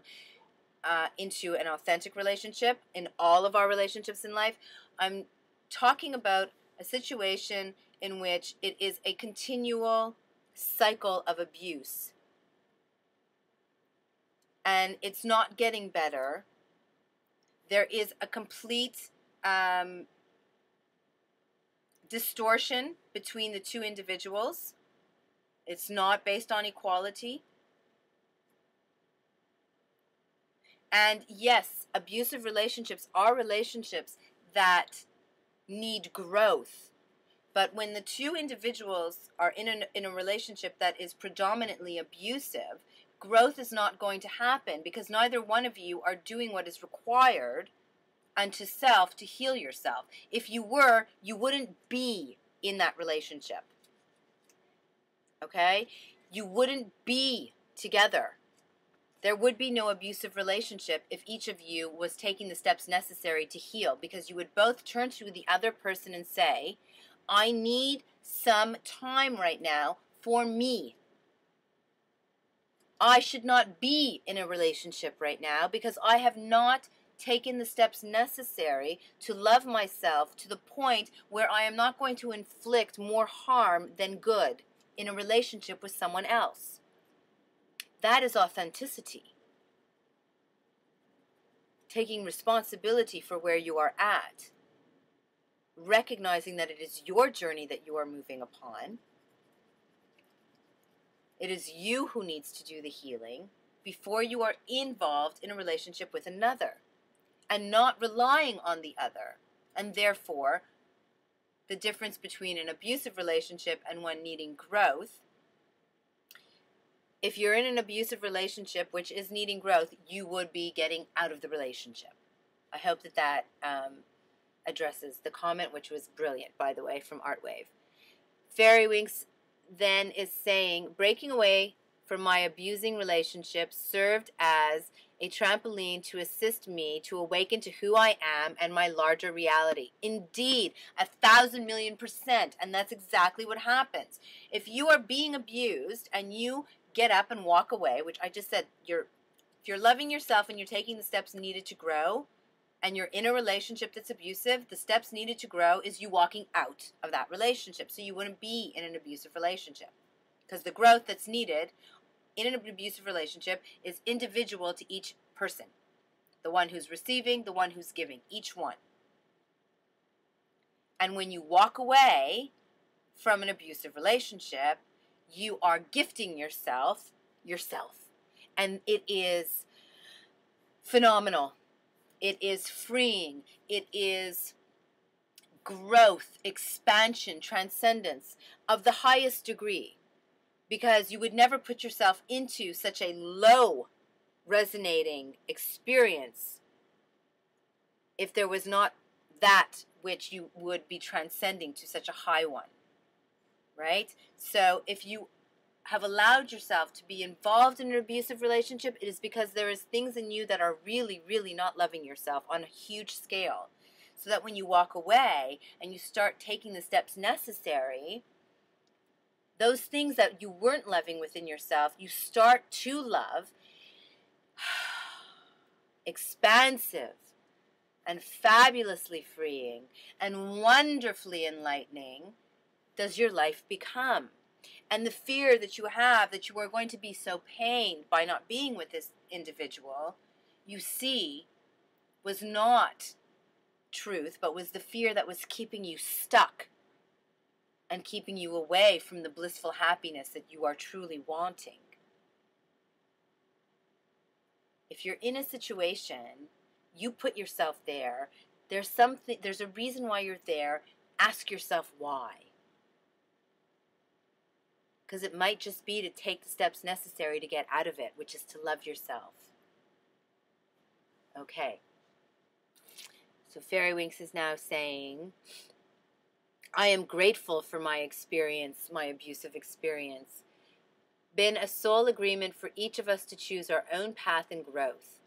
into an authentic relationship in all of our relationships in life. I'm talking about a situation in which it is a continual cycle of abuse. And it's not getting better. There is a complete distortion between the two individuals. It's not based on equality. And yes, abusive relationships are relationships that need growth. But when the two individuals are in a relationship that is predominantly abusive, growth is not going to happen, because neither one of you are doing what is required unto self to heal yourself. If you were, you wouldn't be in that relationship. Okay? You wouldn't be together. There would be no abusive relationship if each of you was taking the steps necessary to heal, because you would both turn to the other person and say, I need some time right now for me. I should not be in a relationship right now because I have not taken the steps necessary to love myself to the point where I am not going to inflict more harm than good in a relationship with someone else. That is authenticity. Taking responsibility for where you are at. Recognizing that it is your journey that you are moving upon. It is you who needs to do the healing before you are involved in a relationship with another, and not relying on the other. And therefore, the difference between an abusive relationship and one needing growth if you're in an abusive relationship, which is needing growth, you would be getting out of the relationship. I hope that that addresses the comment, which was brilliant, by the way, from Artwave. Fairy Winks then is saying, breaking away from my abusing relationship served as a trampoline to assist me to awaken to who I am and my larger reality. Indeed, 1,000,000,000%. And that's exactly what happens. If you are being abused and you get up and walk away, which I just said, if you're loving yourself and you're taking the steps needed to grow, and you're in a relationship that's abusive, the steps needed to grow is you walking out of that relationship. So you wouldn't be in an abusive relationship. Because the growth that's needed in an abusive relationship is individual to each person. The one who's receiving, the one who's giving, each one. And when you walk away from an abusive relationship, you are gifting yourself. And it is phenomenal. It is freeing. It is growth, expansion, transcendence of the highest degree. Because you would never put yourself into such a low resonating experience if there was not that which you would be transcending to such a high one. Right? So if you have allowed yourself to be involved in an abusive relationship, it is because there is things in you that are really, really not loving yourself on a huge scale. So that when you walk away and you start taking the steps necessary, those things that you weren't loving within yourself, you start to love. Expansive and fabulously freeing and wonderfully enlightening does your life become. And the fear that you have that you are going to be so pained by not being with this individual, you see, was not truth, but was the fear that was keeping you stuck and keeping you away from the blissful happiness that you are truly wanting. If you're in a situation, you put yourself there, there's a reason why you're there. Ask yourself why. Because it might just be to take the steps necessary to get out of it, which is to love yourself. Okay. So Fairy Winks is now saying, I am grateful for my experience, my abusive experience. Been a soul agreement for each of us to choose our own path and growth.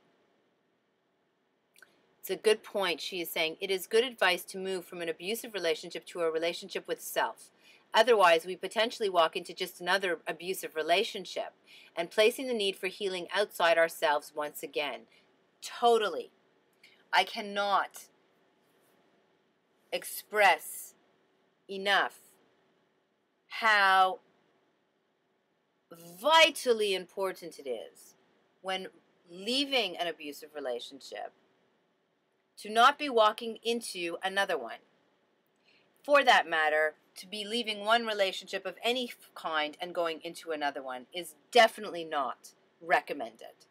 It's a good point. She is saying, it is good advice to move from an abusive relationship to a relationship with self. Otherwise, we potentially walk into just another abusive relationship and placing the need for healing outside ourselves once again. Totally. I cannot express enough how vitally important it is when leaving an abusive relationship to not be walking into another one. For that matter, to be leaving one relationship of any kind and going into another one is definitely not recommended.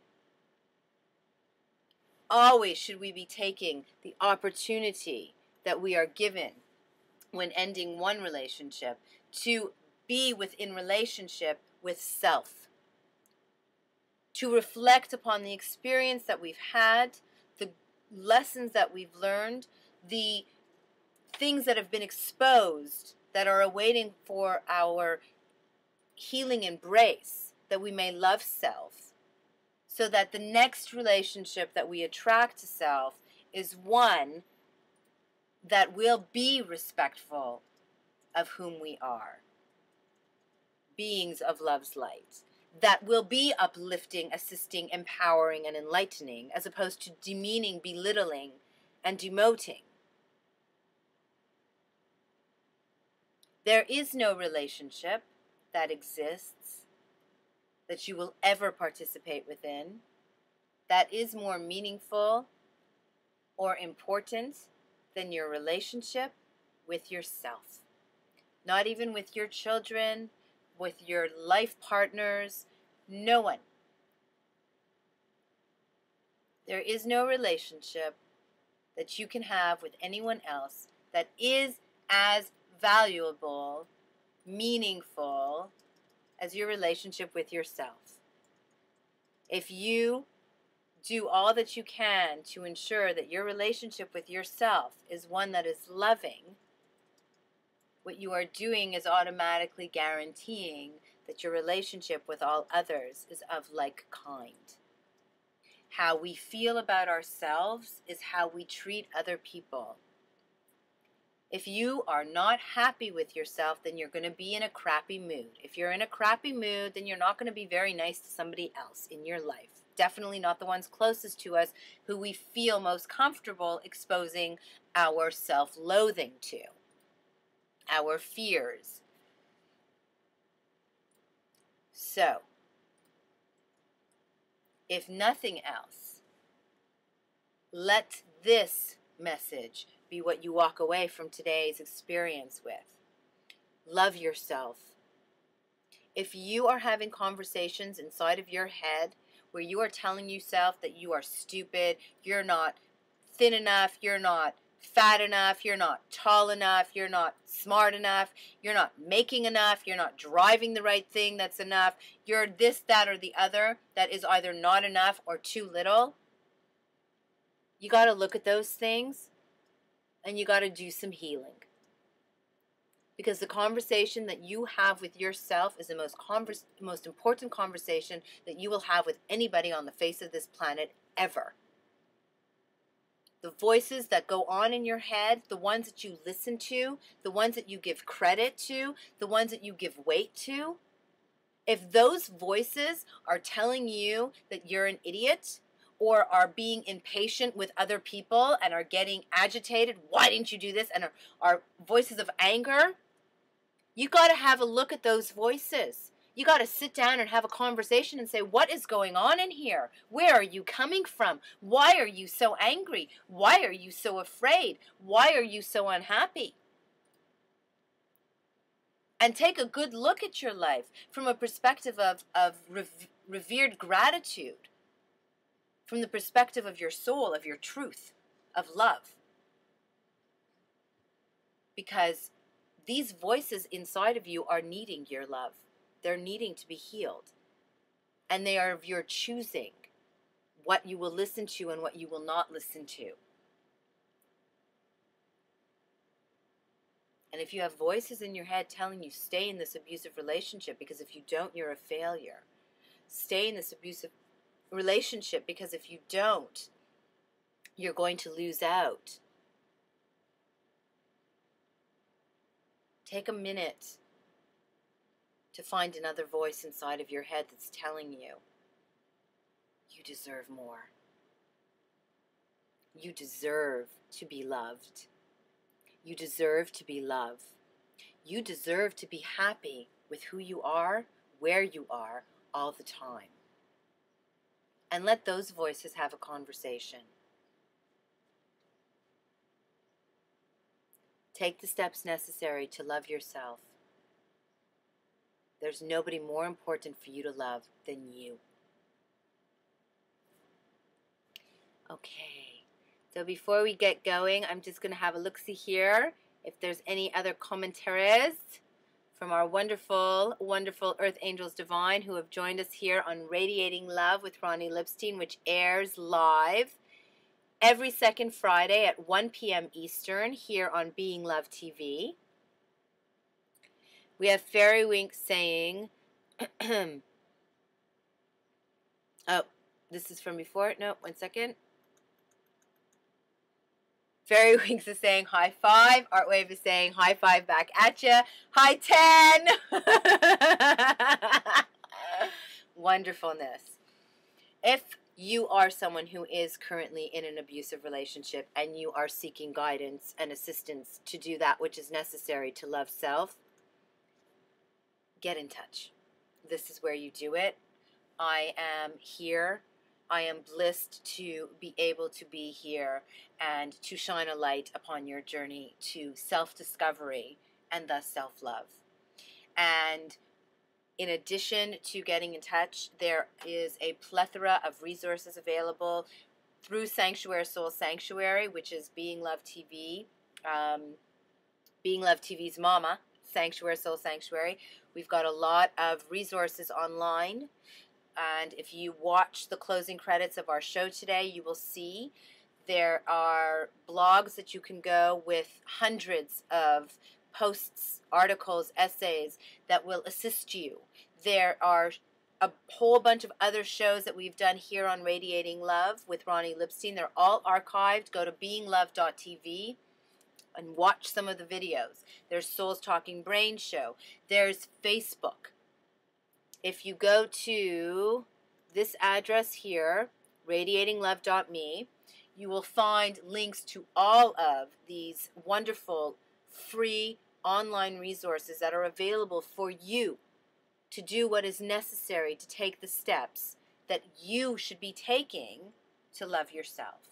Always should we be taking the opportunity that we are given when ending one relationship to be within relationship with self. To reflect upon the experience that we've had, the lessons that we've learned, the things that have been exposed that are awaiting for our healing embrace, that we may love self, so that the next relationship that we attract to self is one that will be respectful of whom we are. Beings of love's light. That will be uplifting, assisting, empowering, and enlightening, as opposed to demeaning, belittling, and demoting. There is no relationship that exists that you will ever participate within that is more meaningful or important than your relationship with yourself. Not even with your children, with your life partners, no one. There is no relationship that you can have with anyone else that is as valuable, meaningful, as your relationship with yourself. If you do all that you can to ensure that your relationship with yourself is one that is loving, what you are doing is automatically guaranteeing that your relationship with all others is of like kind. How we feel about ourselves is how we treat other people. If you are not happy with yourself, then you're going to be in a crappy mood. If you're in a crappy mood, then you're not going to be very nice to somebody else in your life. Definitely not the ones closest to us who we feel most comfortable exposing our self-loathing to, our fears. So, if nothing else, let this message be what you walk away from today's experience with. Love yourself. If you are having conversations inside of your head where you are telling yourself that you are stupid, you're not thin enough, you're not fat enough, you're not tall enough, you're not smart enough, you're not making enough, you're not driving the right thing that's enough, you're this, that, or the other that is either not enough or too little, you got to look at those things and you got to do some healing. Because the conversation that you have with yourself is the most important conversation that you will have with anybody on the face of this planet ever. The voices that go on in your head, the ones that you listen to, the ones that you give credit to, the ones that you give weight to, if those voices are telling you that you're an idiot or are being impatient with other people and are getting agitated, why didn't you do this, and are voices of anger, you got to have a look at those voices. You got to sit down and have a conversation and say, what is going on in here? Where are you coming from? Why are you so angry? Why are you so afraid? Why are you so unhappy? And take a good look at your life from a perspective of revered gratitude, from the perspective of your soul, of your truth, of love. Because these voices inside of you are needing your love. They're needing to be healed. And they are of your choosing what you will listen to and what you will not listen to. And if you have voices in your head telling you stay in this abusive relationship because if you don't, you're a failure. Stay in this abusive relationship because if you don't, you're going to lose out. Take a minute to find another voice inside of your head that's telling you, you deserve more. You deserve to be loved. You deserve to be loved. You deserve to be happy with who you are, where you are, all the time. And let those voices have a conversation. Take the steps necessary to love yourself. There's nobody more important for you to love than you. Okay, so before we get going, I'm just going to have a look-see here if there's any other commentaries from our wonderful, wonderful Earth Angels Divine who have joined us here on Radiating Love with Ronnie Lipstein, which airs live every second Friday at 1 p.m. Eastern here on Being Love TV. We have Fairy Wink saying, oh, this is from before. No, 1 second. Fairy Winks is saying high five. Artwave is saying high five back at ya. High 10. Wonderfulness. If you are someone who is currently in an abusive relationship and you are seeking guidance and assistance to do that which is necessary to love self, get in touch. This is where you do it. I am here. I am blessed to be able to be here and to shine a light upon your journey to self-discovery and thus self-love. And in addition to getting in touch, there is a plethora of resources available through Sanctuary Soul Sanctuary, which is Being Love TV, Being Love TV's mama, Sanctuary, Soul Sanctuary. We've got a lot of resources online. And if you watch the closing credits of our show today, you will see there are blogs that you can go with hundreds of posts, articles, essays that will assist you. There are a whole bunch of other shows that we've done here on Radiating Love with Ronnie Lipstein. They're all archived. Go to beinglove.tv and watch some of the videos. There's Souls Talking Brain Show. There's Facebook. If you go to this address here, radiatinglove.me, you will find links to all of these wonderful free online resources that are available for you to do what is necessary to take the steps that you should be taking to love yourself.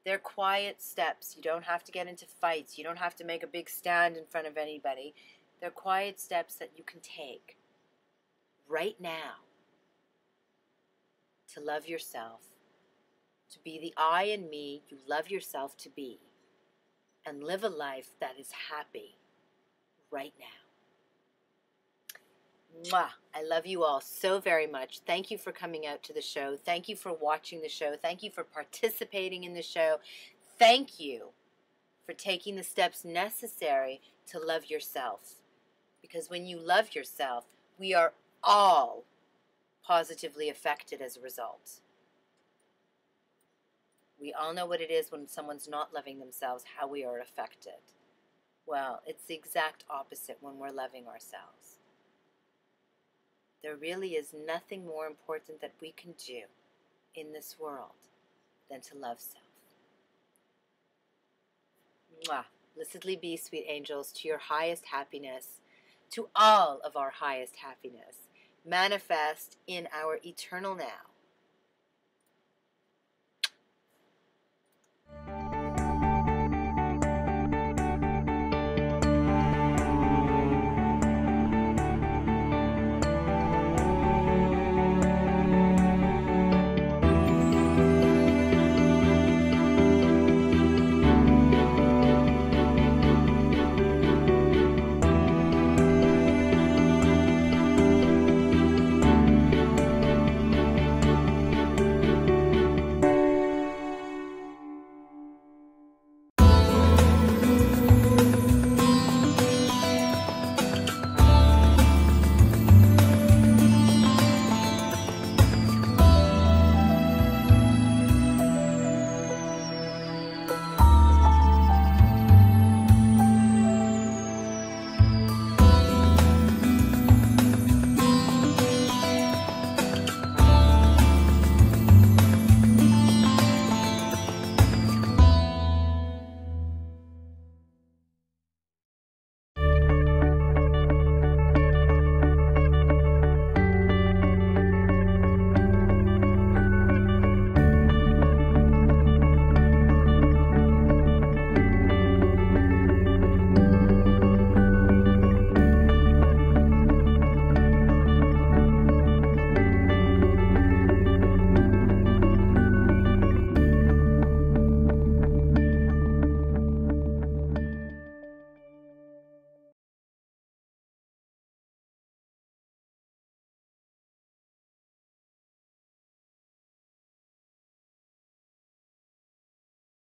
They're quiet steps. You don't have to get into fights. You don't have to make a big stand in front of anybody. They're quiet steps that you can take right now to love yourself, to be the I and me you love yourself to be, and live a life that is happy right now. Mwah. I love you all so very much. Thank you for coming out to the show. Thank you for watching the show. Thank you for participating in the show. Thank you for taking the steps necessary to love yourself. Because when you love yourself, we are all positively affected as a result. We all know what it is when someone's not loving themselves, how we are affected. Well, it's the exact opposite when we're loving ourselves. There really is nothing more important that we can do in this world than to love self. Mwah. Blessedly be, sweet angels, to your highest happiness, to all of our highest happiness, manifest in our eternal now.